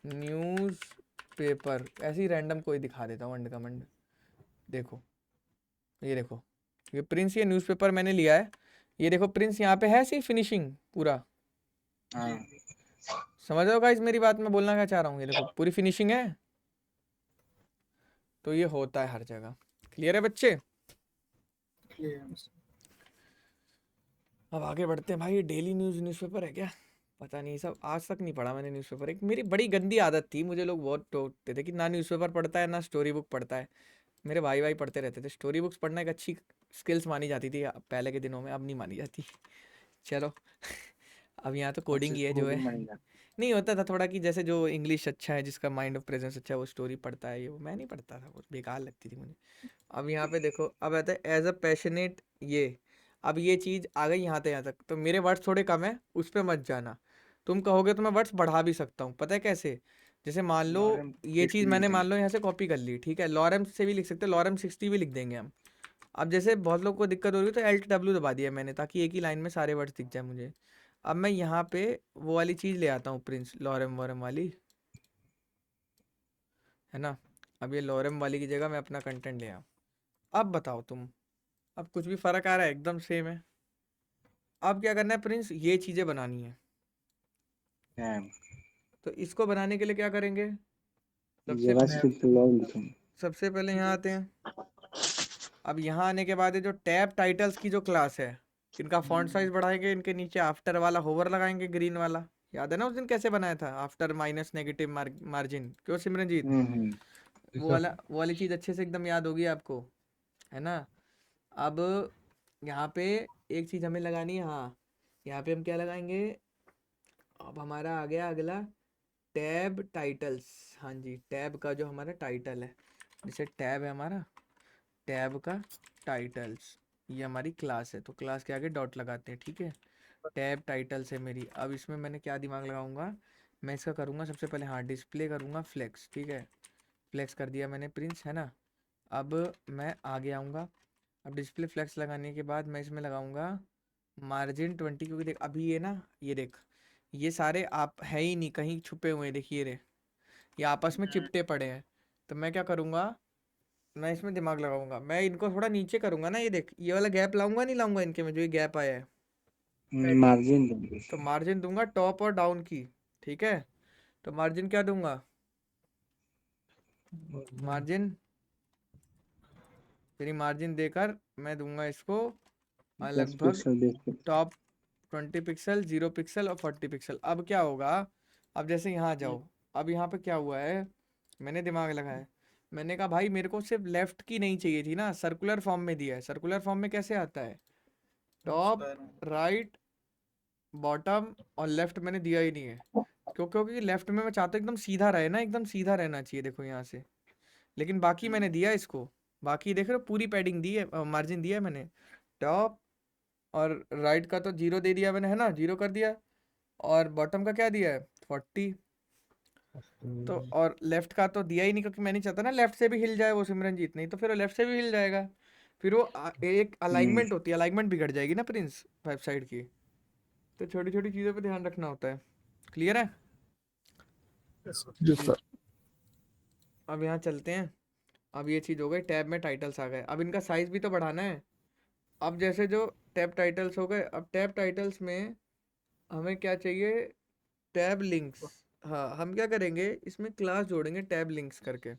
न्यूज़ पेपर ऐसे ही रैंडम कोई दिखा देता हूँ, अंड कमेंड देखो, ये देखो, ये प्रिंस, ये न्यूज़पेपर मैंने लिया है, ये देखो प्रिंस यहाँ पे है सी फिनिशिंग पूरा। समझ रहे हो गाइस मेरी बात, मैं बोलना क्या चाह रहा हूँ? ये देखो पूरी फिनिशिंग है। तो ये होता है हर जगह। क्लियर है बच्चे? अब आगे बढ़ते हैं भाई। ये डेली न्यूज़पेपर है क्या? पता नहीं, सब आज तक नहीं पढ़ा मैंने न्यूज़पेपर। एक मेरी बड़ी गंदी आदत थी, मुझे लोग बहुत टोकते थे कि ना न्यूज़पेपर पढ़ता है ना स्टोरी बुक पढ़ता है। मेरे भाई पढ़ते रहते थे। स्टोरी बुक्स पढ़ना एक अच्छी स्किल्स मानी जाती थी पहले के दिनों में, अब नहीं मानी जाती। चलो अब यहाँ तो कोडिंग ही है जो है। नहीं होता था थोड़ा कि जैसे जो इंग्लिश अच्छा है, जिसका माइंड ऑफ प्रेजेंस अच्छा है, वो स्टोरी पढ़ता है, ये वो मैं नहीं पढ़ता था, वो बेकार लगती थी मुझे। अब यहाँ पे देखो, अब आता है एज अ पैशनेट, ये अब ये चीज़ आ गई यहाँ तक। तो मेरे वर्ड्स थोड़े कम है, उस पर मत जाना। तुम कहोगे तो मैं वर्ड्स बढ़ा भी सकता हूँ, पता है कैसे? जैसे मान लो ये चीज़ मैंने मान लो यहाँ से कॉपी कर ली, ठीक है, लॉरेम से भी लिख सकते हैं, लॉरेम 60 भी लिख देंगे हम। अब जैसे बहुत लोग को दिक्कत हो रही है तो Alt W दबा दिया मैंने, ताकि एक ही लाइन में सारे वर्ड्स दिख जाए मुझे। अब मैं यहाँ पे वो वाली चीज़ ले आता हूँ, प्रिंस लॉरेम वॉरेम वाली, है ना। अब ये लॉरेम वाली की जगह मैं अपना कंटेंट ले आऊँ। अब बताओ तुम, अब कुछ भी फ़र्क आ रहा है? एकदम सेम है। अब क्या करना है प्रिंस? ये चीज़ें बनानी है। तो इसको बनाने के लिए क्या करेंगे? सबसे पहले यहाँ आते हैं। अब यहाँ आने के बाद ये जो टैब टाइटल्स की जो क्लास है, इनका फॉन्ट साइज बढ़ाएंगे, इनके नीचे आफ्टर वाला होवर लगाएंगे ग्रीन वाला। याद है ना उस दिन कैसे बनाया था? आफ्टर माइनस नेगेटिव मार्जिन, क्यों सिमरनजीत? वो वाली चीज़ अच्छे से एकदम याद होगी आपको, है ना। अब यहाँ पे एक चीज़ हमें लगानी है, हाँ यहाँ पे हम क्या लगाएंगे? अब हमारा आ गया अगला टैब टाइटल्स। हाँ जी, टैब का जो हमारा टाइटल है, जैसे टैब है हमारा, टैब का टाइटल्स, ये हमारी क्लास है, तो क्लास के आगे डॉट लगाते हैं, ठीक है। टैब टाइटल्स है मेरी। अब इसमें मैंने क्या दिमाग लगाऊंगा? मैं इसका करूँगा सबसे पहले, हाँ डिस्प्ले करूँगा फ्लेक्स, ठीक है। फ्लेक्स कर दिया मैंने प्रिंस, है ना। अब मैं आगे आऊँगा। अब डिस्प्ले फ्लेक्स लगाने के बाद मैं इसमें लगाऊंगा मार्जिन 20, क्योंकि देख अभी ये ना, ये देख ये सारे आप है ही नहीं, कहीं छुपे हुए हैं, देखिए रे, ये आपस में चिपटे पड़े हैं। तो मैं क्या करूँगा? मैं इसमें दिमाग लगाऊंगा, मैं इनको थोड़ा नीचे करूँगा ना, ये देख ये वाला गैप लाऊंगा नहीं लाऊंगा इनके में, जो ये गैप आया है, मार्जिन तो मार्जिन दूंगा टॉप और डाउन की, ठीक है। तो मार्जिन क्या दूंगा? मार्जिन, तेरी मार्जिन देकर मैं दूंगा इसको लगभग टॉप 20 पिक्सल, 0 पिक्सल और 40 पिक्सल। अब क्या होगा? अब जैसे यहाँ जाओ, अब यहाँ पे क्या हुआ है, मैंने दिमाग लगाया, मैंने कहा भाई मेरे को सिर्फ लेफ्ट की नहीं चाहिए थी ना, सर्कुलर फॉर्म में दिया है। सर्कुलर फॉर्म में कैसे आता है? टॉप, राइट, बॉटम और लेफ्ट मैंने दिया ही नहीं है, क्योंकि लेफ्ट में मैं चाहता हूँ एकदम सीधा रहे ना, एकदम सीधा रहना चाहिए, देखो यहाँ से। लेकिन बाकी मैंने दिया इसको, बाकी देख रहे हो पूरी पैडिंग दी है, मार्जिन दिया है मैंने। टॉप और राइट का तो 0 दे दिया मैंने, है ना, 0 कर दिया। और बॉटम का क्या दिया है? 40। तो और लेफ्ट का तो दिया ही नहीं, क्योंकि मैं नहीं चाहता ना लेफ्ट से भी हिल जाए वो सिमरनजीत, नहीं तो फिर लेफ्ट से भी हिल जाएगा। फिर वो एक अलाइनमेंट होती है, अलाइनमेंट बिगड़ जाएगी ना प्रिंस वेबसाइट की। तो छोटी छोटी चीज़ों पे ध्यान रखना होता है। क्लियर है? Yes, sir. जी सर। अब यहाँ चलते हैं। अब ये चीज़ हो गई, टैब में टाइटल्स आ गए। अब इनका साइज भी तो बढ़ाना है। अब जैसे जो टैब टाइटल्स हो गए, अब टैब टाइटल्स में हमें क्या चाहिए? Tab links. हाँ, हम क्या करेंगे, इसमें क्लास जोड़ेंगे टैब लिंक्स करके।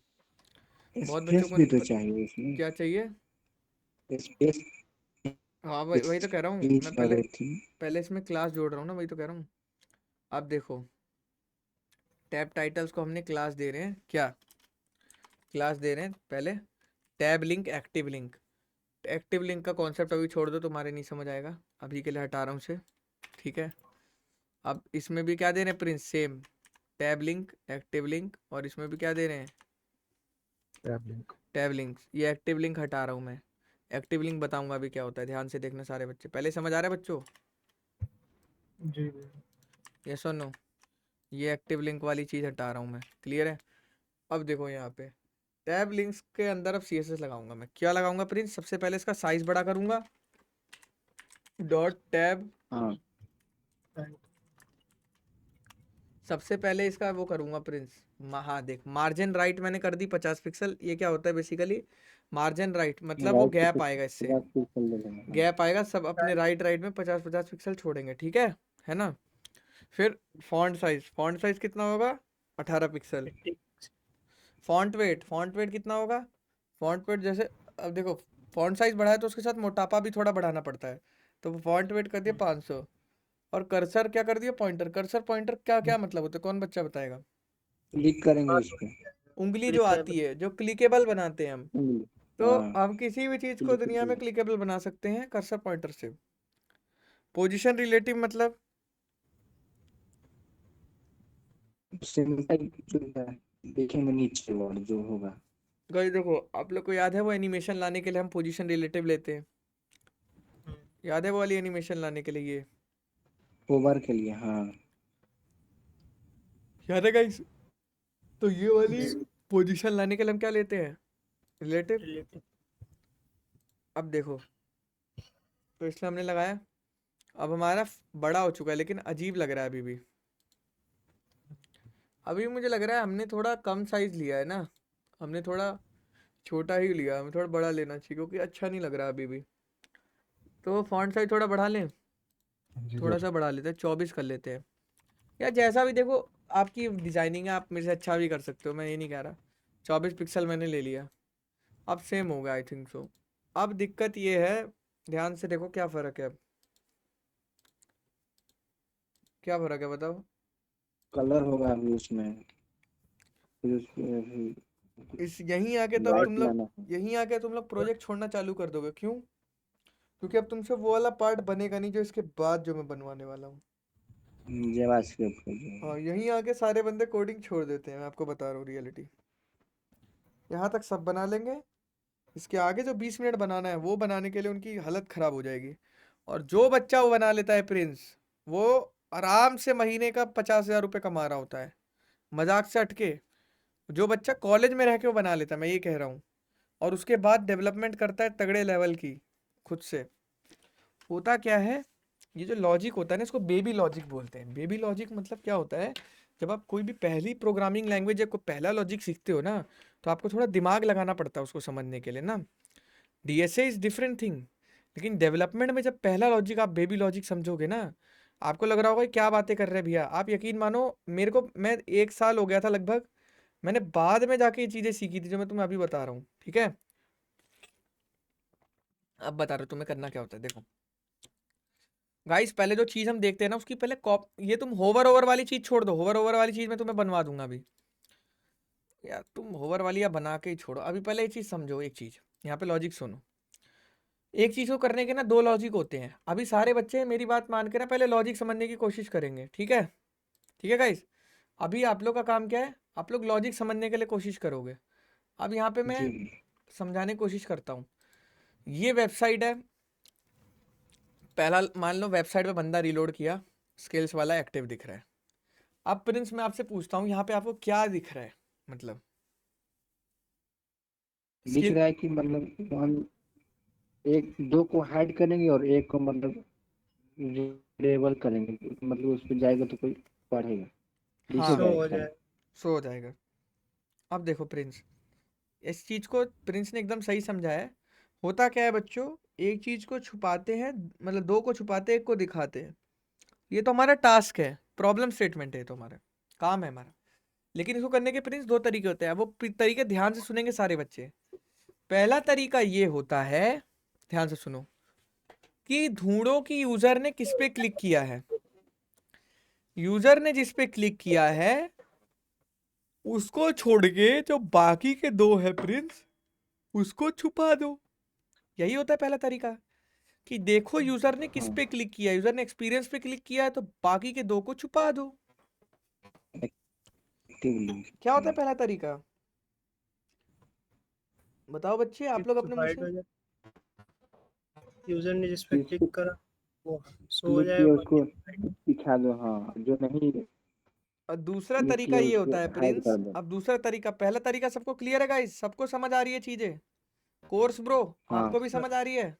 बहुत बच्चों स्पेस को भी तो चाहिए इसमें, क्या चाहिए? स्पेस हाँ, वही तो कह रहा हूँ स्पेस मैं। पहले थी। पहले इसमें क्लास जोड़ रहा हूँ ना, वही तो कह रहा हूँ। अब देखो, टैब टाइटल्स को हमने क्लास दे रहे हैं क्या? क्लास दे रहे हैं पहले tab link, active link. Active link का कॉन्सेप्ट अभी छोड़ दो, तुम्हारे नहीं समझ आएगा, अभी के लिए हटा रहा हूँ उसे। ठीक है। अब इसमें भी क्या दे रहे हैं Prince? Same tab link, active link. और इसमें भी क्या दे रहे हैं? Tab link. Tab links. ये एक्टिव लिंक हटा रहा हूँ मैं। एक्टिव लिंक बताऊंगा अभी क्या होता है, ध्यान से देखना सारे बच्चे। पहले समझ आ रहा है बच्चों? जी भैया। ये सुनो, ये एक्टिव लिंक वाली चीज़ हटा रहा हूँ मैं। क्लियर है? अब देखो यहाँ पे टैब लिंक्स के अंदर अब CSS लगाऊंगा मैं। क्या लगाऊंगा प्रिंस? सबसे पहले इसका साइज बड़ा करूंगा, डॉट टैब। हाँ, And सबसे पहले इसका वो करूंगा प्रिंस, हाँ देख, मार्जिन राइट मैंने कर दी 50 पिक्सल। ये क्या होता है बेसिकली? मार्जिन राइट मतलब वो राइट गैप पे आएगा इससे, 50 पिक्सल ले लेंगे। हाँ, गैप आएगा। सब अपने राइट राइट में 50-50 पिक्सल छोड़ेंगे, ठीक है ना? फिर फॉन्ट साइज कितना होगा? 18 पिक्सल। 80. फॉन्ट वेट कितना होगा? फॉन्ट वेट जैसे, अब देखो, फॉन्ट साइज बढ़ा है तो उसके साथ मोटापा भी थोड़ा बढ़ाना पड़ता है। तो फॉन्ट वेट कर दिया 500। और कर्सर क्या कर दिया? पॉइंटर। कर्सर पॉइंटर क्या क्या मतलब होता है, कौन बच्चा बताएगा? क्लिक करेंगे उस पे। उंगली जो आती है, जो क्लिकेबल बनाते हैं हम। तो हाँ, हम किसी भी चीज को दुनिया में क्लिक क्लिकेबल बना सकते हैं कर्सर पॉइंटर से। पोजीशन रिलेटिव मतलब सिंपल जो है, देखेंगे नीचे वाला जो होगा। गाइस देखो, आप लोग को याद है वो एनिमेशन लाने के लिए हम पोजीशन रिलेटिव लेते हैं? याद है वो वाली एनिमेशन लाने के लिए? ये ओवर के लिए, हाँ। याद है गाइस? तो ये वाली पोजीशन लाने के लिए हम क्या लेते हैं? रिलेटिव। Relative. अब देखो, तो इसलिए हमने लगाया। अब हमारा बड़ा हो चुका है, लेकिन अजीब लग रहा है अभी भी। अभी मुझे लग रहा है हमने थोड़ा कम साइज लिया है ना, हमने थोड़ा छोटा ही लिया, हमें थोड़ा बड़ा लेना चाहिए क्योंकि अच्छा नहीं लग रहा अभी भी। तो फॉन्ट साइज थोड़ा बढ़ा लें, जी थोड़ा सर। सा बढ़ा लेते हैं, 24 कर लेते हैं। या जैसा भी, देखो आपकी डिजाइनिंग है, आप मेरे से अच्छा भी कर सकते हो, मैं ये नहीं कह रहा। 24 पिक्सल मैंने ले लिया। अब सेम होगा आई थिंक सो। अब दिक्कत ये है, ध्यान से देखो क्या फ़र्क है। अब क्या फ़र्क है बताओ? कलर होगा अभी उसमें, फिर उसके फिर इस यहीं आके तो अब वाइट तुम लोग, लाना है। यहीं आके तुम लोग प्रोजेक्ट छोड़ना चालू कर दोगे। क्यों? क्योंकि अब तुमसे वो वाला पार्ट बनेगा नहीं जो इसके बाद जो मैं बनवाने वाला हूँ। जावास्क्रिप्ट का जो हाँ, है। यहीं आके सारे बंदे कोडिंग छोड़ देते हैं, मैं आपको बता रहा हूँ रियलिटी। यहाँ तक सब बना लेंगे, इसके आगे जो 20 मिनट बनाना है वो बनाने के लिए उनकी हालत ख़राब हो जाएगी। और जो बच्चा वो बना लेता है प्रिंस, वो आराम से महीने का 50,000 रुपये कमा रहा होता है, मजाक से हटके। जो बच्चा कॉलेज में रह के वो बना लेता है, मैं ये कह रहा हूँ, और उसके बाद डेवलपमेंट करता है तगड़े लेवल की खुद से। होता क्या है, ये जो लॉजिक होता है ना, इसको बेबी लॉजिक बोलते हैं। बेबी लॉजिक मतलब क्या होता है? जब आप कोई भी पहली प्रोग्रामिंग लैंग्वेज या कोई पहला लॉजिक सीखते हो ना, तो आपको थोड़ा दिमाग लगाना पड़ता है उसको समझने के लिए ना। DSA is different thing. लेकिन डेवलपमेंट में जब पहला लॉजिक आप बेबी लॉजिक समझोगे ना, आपको लग रहा होगा क्या बातें कर रहे हैं भैया। आप यकीन मानो, मेरे को, मैं 1 साल हो गया था लगभग, मैंने बाद में जाके ये चीज़ें सीखी थी जो मैं तुम्हें अभी बता रहा हूँ, ठीक है? अब बता रहा हूँ तुम्हें करना क्या होता है, देखो गाइस। पहले जो चीज़ हम देखते हैं ना, उसकी पहले कॉप, ये तुम होवर ओवर वाली चीज़ छोड़ दो, होवर ओवर वाली चीज़ मैं तुम्हें बनवा दूंगा अभी। यार तुम होवर वाली या बना के ही छोड़ो, अभी पहले ये चीज़ समझो। एक चीज़ यहाँ पे लॉजिक सुनो। एक चीज़ को करने के ना 2 लॉजिक होते हैं। अभी सारे बच्चे मेरी बात मान के ना पहले लॉजिक समझने की कोशिश करेंगे, ठीक है? ठीक है गाइस? अभी आप लोग का काम क्या है? आप लोग लॉजिक समझने के लिए कोशिश करोगे। अब यहाँ पे मैं जी, समझाने की कोशिश करता हूँ। ये वेबसाइट है, पहला मान लो वेबसाइट पे बंदा रीलोड किया, स्किल्स वाला एक्टिव दिख रहा है। अब प्रिंस मैं आपसे पूछता हूँ, यहाँ पे आपको क्या दिख रहा है? मतलब दिख स्किल, रहा है कि मतलब हम एक दो को हाइड करेंगे और एक को मतलब रीडेबल करेंगे, मतलब उस पर जाएगा तो कोई पढ़ेगा, दिख हाँ शो जाएगा हो सारा। जाए। शो हो जाएगा। अब देखो प्रिंस, इस चीज को प्रिंस ने एकदम सही समझाया है। होता क्या है बच्चों, एक चीज को छुपाते हैं, मतलब दो को छुपाते हैं, एक को दिखाते हैं। ये तो हमारा टास्क है, प्रॉब्लम स्टेटमेंट है, ये तो हमारा काम है हमारा। लेकिन इसको करने के प्रिंस दो तरीके होते हैं, वो तरीके ध्यान से सुनेंगे सारे बच्चे। पहला तरीका ये होता है, ध्यान से सुनो, कि ढूंढो कि यूजर ने किस पे क्लिक किया है। यूजर ने जिस पे क्लिक किया है उसको छोड़ के जो बाकी के दो है प्रिंस, उसको छुपा दो। यही होता है पहला तरीका, कि देखो यूजर ने किस हाँ, पे क्लिक किया है, यूजर ने एक्सपीरियंस पे क्लिक किया है तो बाकी के दो को छुपा दो। Active link. क्या होता है पहला तरीका, बताओ बच्चे आप लोग अपने मुंह हाइड से। हो जाए, यूजर ने जिस पे जिसको क्लिक करा वो शो हो क्लिक जाए, किया बाकी उसको दिखा दो, हाँ, जो नहीं और दूसरा क्लिक तरीका किया ये उसको होता है हाइड प्रिंस, कर दो। अब दूसरा तरीका, पहला तरीका सबको क्लियर है गाइस, सबको समझ आ रही है चीजें, कोर्स ब्रो हाँ आपको भी समझ आ रही है।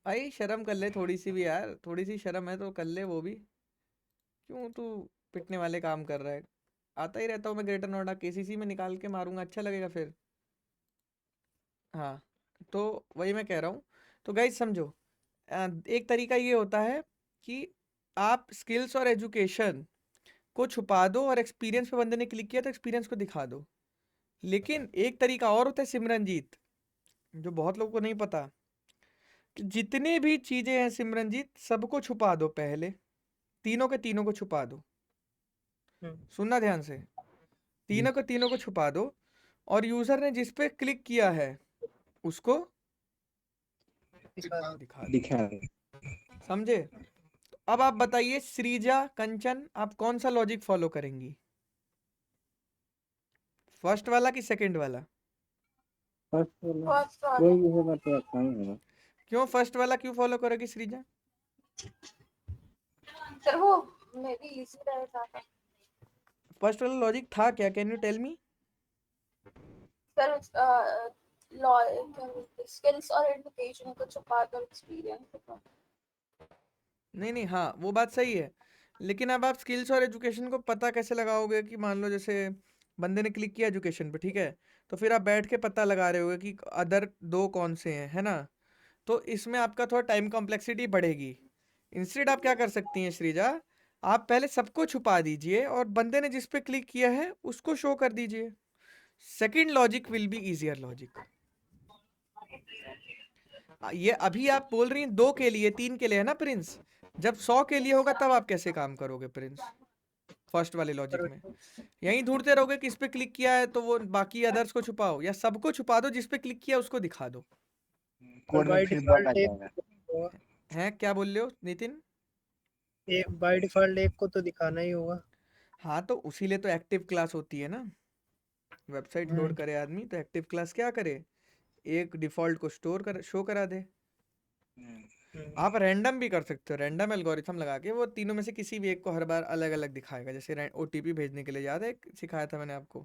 भाई शर्म कर ले थोड़ी सी भी यार, थोड़ी सी शर्म है तो कर ले वो भी। क्यों तू पिटने वाले काम कर रहा है। आता ही रहता हूँ मैं ग्रेटर नोएडा, केसीसी में निकाल के मारूंगा, अच्छा लगेगा फिर। हाँ, तो वही मैं कह रहा हूँ। तो गाइज समझो, एक तरीका ये होता है कि आप स्किल्स और एजुकेशन को छुपा दो, और एक्सपीरियंस पे बंदे ने क्लिक किया तो एक्सपीरियंस को दिखा दो। लेकिन एक तरीका और होता है सिमरनजीत, जो बहुत लोगों को नहीं पता, कि जितनी भी चीजें हैं सिमरनजीत सबको छुपा दो पहले, तीनों के तीनों को छुपा दो। सुनना ध्यान से, तीनों के तीनों को छुपा दो, और यूजर ने जिस पे क्लिक किया है उसको दिखा दिखा दो। दिखा दो। समझे। तो अब आप बताइए श्रीजा कंचन, आप कौन सा लॉजिक फॉलो करेंगी, फर्स्ट वाला कि सेकंड वाला। फर्स्ट वाला कोई भी होगा तो अच्छा ही होगा। क्यों फर्स्ट वाला क्यों फॉलो करोगी श्रीजा। सर वो मे बी इजी रहेगा। फर्स्ट वाला लॉजिक था क्या, can you tell me. Sir skills और एजुकेशन को छुपा दो, एक्सपीरियंस को। नहीं नहीं, हाँ वो बात सही है, लेकिन अब आप स्किल्स और एजुकेशन को पता कैसे लगाओगे, कि मान लो जैसे बंदे ने क्लिक किया एजुकेशन पे, ठीक है, तो फिर आप बैठ के पता लगा रहे होगे कि अदर दो कौन से हैं, है ना। तो इसमें आपका थोड़ा टाइम कॉम्प्लेक्सिटी बढ़ेगी। इंस्टेड आप क्या कर सकती हैं श्रीजा, आप पहले सबको छुपा दीजिए और बंदे ने जिस पे क्लिक किया है उसको शो कर दीजिए। Second logic will be easier logic. ये अभी आप बोल रही हैं 2 के लिए 3 के लिए है ना प्रिंस, जब 100 के लिए होगा तब आप कैसे काम करोगे प्रिंस। फर्स्ट वाले लॉजिक में यहीं ढूंढते रहोगे किस पे क्लिक किया है तो वो बाकी अदर्स को छुपाओ, या सबको छुपा दो जिस पे क्लिक किया उसको दिखा दो। कोड में बाय फिर बग आ डिफॉल्ट एक जाएगा। होगा, हैं क्या बोल रहे हो नितिन। एक बाय डिफॉल्ट एक को तो दिखाना ही होगा। हाँ तो उसी लिए तो एक्टिव क्लास होती है ना, वेबसाइट लोड करे आदमी तो एक्टिव क्लास क्या करे, एक डिफॉल्ट को स्टोर कर शो करा दे। आप रैंडम भी कर सकते हो, रैंडम एल्गोरिथम लगा के वो तीनों में से किसी भी एक को हर बार अलग अलग दिखाएगा, जैसे ओटीपी भेजने के लिए याद है सिखाया था मैंने आपको,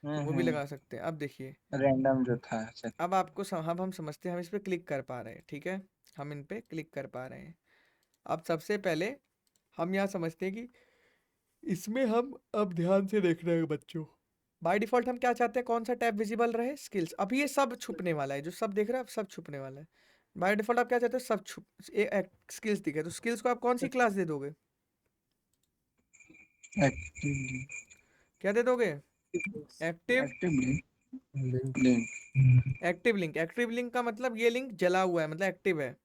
तो वो भी लगा सकते हैं। अब देखिए, रैंडम जो था सर। अब आपको अब हम समझते हैं, हम इस पे क्लिक कर पा रहे हैं, ठीक है, हम इन पे क्लिक कर पा रहे हैं। अब सबसे पहले हम यहाँ समझते हैं कि इसमें हम अब ध्यान से देखना है बच्चों, बाय डिफॉल्ट हम क्या चाहते हैं, कौन सा टैब विजिबल रहे, स्किल्स। अब ये सब छुपने वाला है, जो सब देख रहे हैं अब सब छुपने वाला है। बाय डिफॉल्ट आप क्या चाहते हो, सब छुप स्किल्स दिखे, तो स्किल्स को आप कौन सी क्लास दे दोगे, एक्टिव क्या दे दोगे, active link link. Active link. Active link का मतलब ये लिंक जला हुआ है, मतलब एक्टिव है,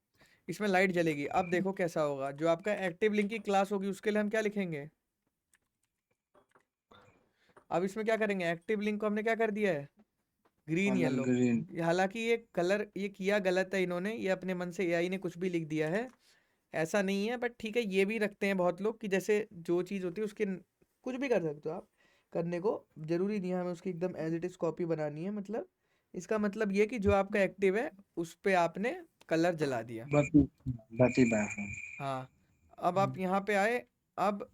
इसमें लाइट जलेगी। अब देखो कैसा होगा, जो आपका एक्टिव लिंक की क्लास होगी उसके लिए हम क्या लिखेंगे। अब इसमें क्या करेंगे, एक्टिव लिंक को हमने क्या कर दिया है, ग्रीन कलर येलो। ग्रीन। हालांकि ये कलर ये किया गलत है इन्होंने, ये अपने मन से एआई ने कुछ भी लिख दिया है, ऐसा नहीं है, बट ठीक है ये भी रखते हैं बहुत लोग कि जैसे जो चीज़ होती है उसके कुछ भी कर सकते हो आप, करने को जरूरी नहीं है हमें उसकी एकदम एज इट इज कॉपी बनानी है। मतलब इसका मतलब ये कि जो आपका एक्टिव है उस पे आपने कलर जला दिया। बत्ती बत्ती बार। हाँ, अब आप यहाँ पे आए, अब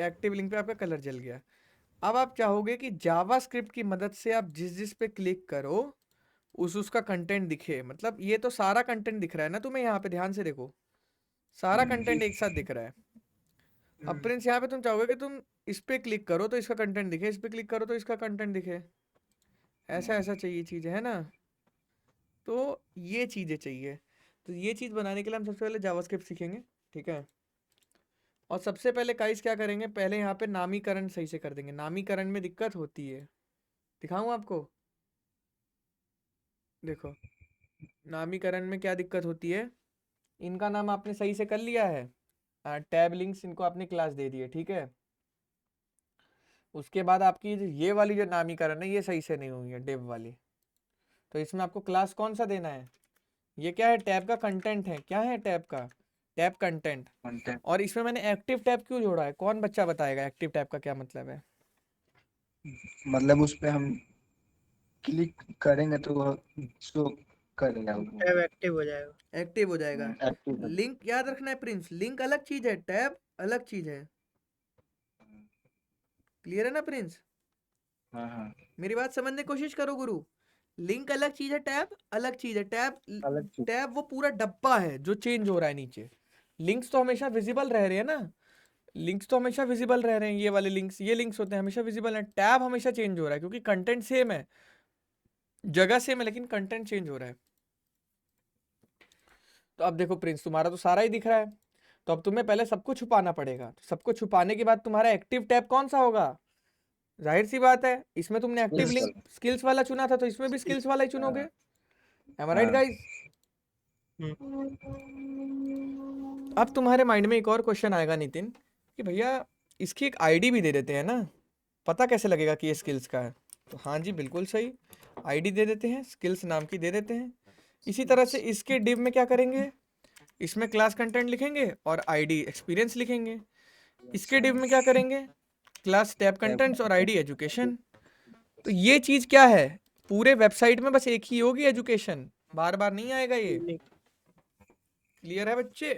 एक्टिव लिंक पे आपका कलर जल गया। अब आप चाहोगे कि जावा स्क्रिप्ट की मदद से आप जिस जिस पे क्लिक करो उसका कंटेंट दिखे। मतलब ये तो सारा कंटेंट दिख रहा है ना तुम्हें, यहाँ पे ध्यान से देखो, सारा कंटेंट एक साथ दिख रहा है। अब प्रिंस यहाँ पे तुम चाहोगे कि तुम इस पे क्लिक करो तो इसका कंटेंट दिखे, इस पे क्लिक करो तो इसका कंटेंट दिखे, ऐसा ऐसा चाहिए चीज़ है ना। तो ये चीज़ें चाहिए। तो ये चीज़ बनाने के लिए हम सबसे पहले जावास्क्रिप्ट सीखेंगे, ठीक है। और सबसे पहले गाइस क्या करेंगे, पहले यहाँ पे नामीकरण सही से कर देंगे। नामीकरण में दिक्कत होती है, दिखाऊं आपको, देखो नामीकरण में क्या दिक्कत होती है। इनका नाम आपने सही से कर लिया है, टैब लिंक्स इनको आपने क्लास दे दी है, ठीक है। उसके बाद आपकी ये वाली जो नामीकरण है ये सही से नहीं हुई है, डिव वाली। तो इसमें आपको क्लास कौन सा देना है, ये क्या है, टैब का कंटेंट है। क्या है टैब का, टैब कंटेंट। कंटेंट और इसमें मैंने एक्टिव टैब क्यों जोड़ा है, कौन बच्चा बताएगा एक्टिव टैब का क्या मतलब है। मतलब उस पे हम क्लिक करेंगे तो वह शो करेगा वो। टैब एक्टिव हो जाएगा। एक्टिव हो जाएगा। एक्टिव है। लिंक याद रखना है प्रिंस, लिंक अलग चीज है, टैब अलग चीज है। क्लियर है ना प्रिंस, हाँ हाँ मेरी बात समझने की कोशिश करो गुरु। लिंक अलग चीज है, टैब अलग चीज है। टैब अलग चीज। टैब वो पूरा डब्बा है जो चेंज हो रहा है नीचे। लिंक्स तो हमेशा विजिबल रह रहे हैं ना, लिंक्स तो हमेशा विजिबल रह रहे हैं, ये वाले लिंक्स, ये लिंक्स होते हैं हमेशा विजिबल हैं। टैब हमेशा चेंज हो रहा है क्योंकि कंटेंट सेम है, जगह सेम है, लेकिन कंटेंट चेंज हो रहा है। तो अब देखो प्रिंस, तुम्हारा तो सारा ही दिख रहा है, तो अब तुम्हें पहले सबको छुपाना पड़ेगा। तो सबको छुपाने के बाद तुम्हारा एक्टिव टैब कौन सा होगा, जाहिर सी बात है, इसमें तुमने एक्टिव लिंक स्किल्स वाला चुना था, तो इसमें भी स्किल्स वाला ही चुनोगे। एम आई राइट गाइस। अब तुम्हारे माइंड में एक और क्वेश्चन आएगा नितिन, कि भैया इसकी एक आईडी भी दे देते हैं ना, पता कैसे लगेगा कि ये स्किल्स का है। तो हाँ जी बिल्कुल सही, आईडी दे देते हैं, स्किल्स नाम की दे देते हैं। इसी तरह से इसके डिव में क्या करेंगे, इसमें क्लास कंटेंट लिखेंगे और आईडी एक्सपीरियंस लिखेंगे। इसके डिव में क्या करेंगे, क्लास टैब कंटेंट्स और आईडी एजुकेशन। तो ये चीज क्या है, पूरे वेबसाइट में बस एक ही होगी, एजुकेशन, बार बार नहीं आएगा ये। क्लियर है बच्चे,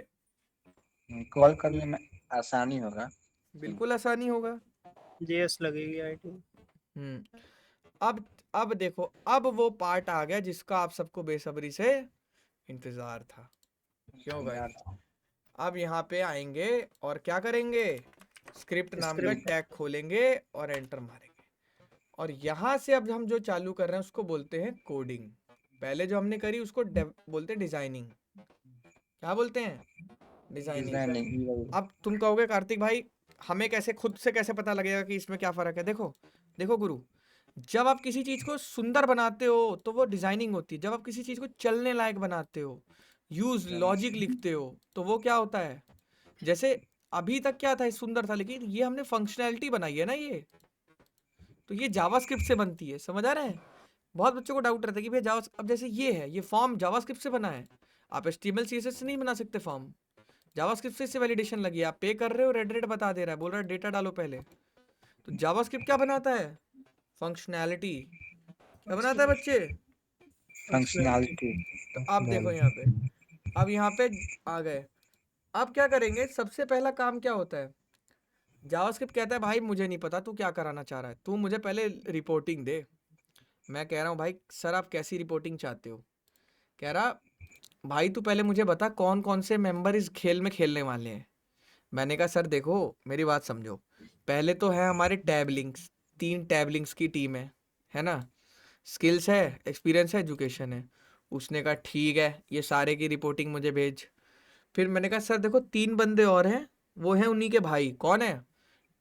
कॉल करने में आसानी होगा। बिल्कुल आसानी होगा। जेएस लगेगी आईडी। अब देखो, अब वो पार्ट आ गया जिसका आप सबको बेसब्री से इंतजार था, क्यों भाई। अब यहाँ पे आएंगे और क्या करेंगे, स्क्रिप्ट नाम का टैग खोलेंगे और एंटर मारेंगे। और यहाँ से अब हम जो चालू कर रहे हैं उसको बोलते हैं कोडिंग। पहले जो हमने करी उसको बोलते हैं डिजाइनिंग। क्या बोलते हैं, डिजाइनिंग। अब तुम कहोगे कार्तिक भाई हमें कैसे, खुद से कैसे पता लगेगा कि इसमें क्या फर्क है। देखो देखो गुरु, जब आप किसी चीज को सुंदर बनाते हो तो वो डिजाइनिंग होती है। जब आप किसी चीज को चलने लायक बनाते हो, यूज लॉजिक लिखते हो, तो वो क्या होता है। जैसे अभी तक क्या था, ये सुंदर था, लेकिन ये हमने फंक्शनैलिटी बनाई है ना, ये तो ये जावास्क्रिप्ट से बनती है, समझ आ रहा है। बहुत बच्चों को डाउट रहता है कि भैया जावा, अब जैसे ये है, ये फॉर्म जावास्क्रिप्ट से बना है, आप HTML CSS से नहीं बना सकते फॉर्म, जावास्क्रिप्ट से इससे वैलिडेशन लगी है। आप पे कर रहे हो, रेड बता दे रहा है, बोल रहा है डेटा डालो पहले। तो जावास्क्रिप्ट क्या बनाता है, फंक्शनैलिटी। क्या बनाता है बच्चे, फंक्शनैलिटी। तो आप देखो यहाँ पे, अब यहाँ पे आ गए। अब क्या करेंगे, सबसे पहला काम क्या होता है, जावास्क्रिप्ट कहता है भाई मुझे नहीं पता तू क्या कराना चाह रहा है, तू मुझे पहले रिपोर्टिंग दे। मैं कह रहा हूँ भाई सर आप कैसी रिपोर्टिंग चाहते हो, कह रहा भाई तू पहले मुझे बता कौन कौन से मेंबर इस खेल में खेलने वाले हैं। मैंने कहा सर देखो मेरी बात समझो, पहले तो है हमारे टैब लिंक्स, 3 टैब लिंक्स की टीम है ना, स्किल्स है, एक्सपीरियंस है, एजुकेशन है। उसने कहा ठीक है, ये सारे की रिपोर्टिंग मुझे भेज। फिर मैंने कहा सर देखो 3 बंदे और हैं, वो हैं उन्हीं के भाई, कौन है,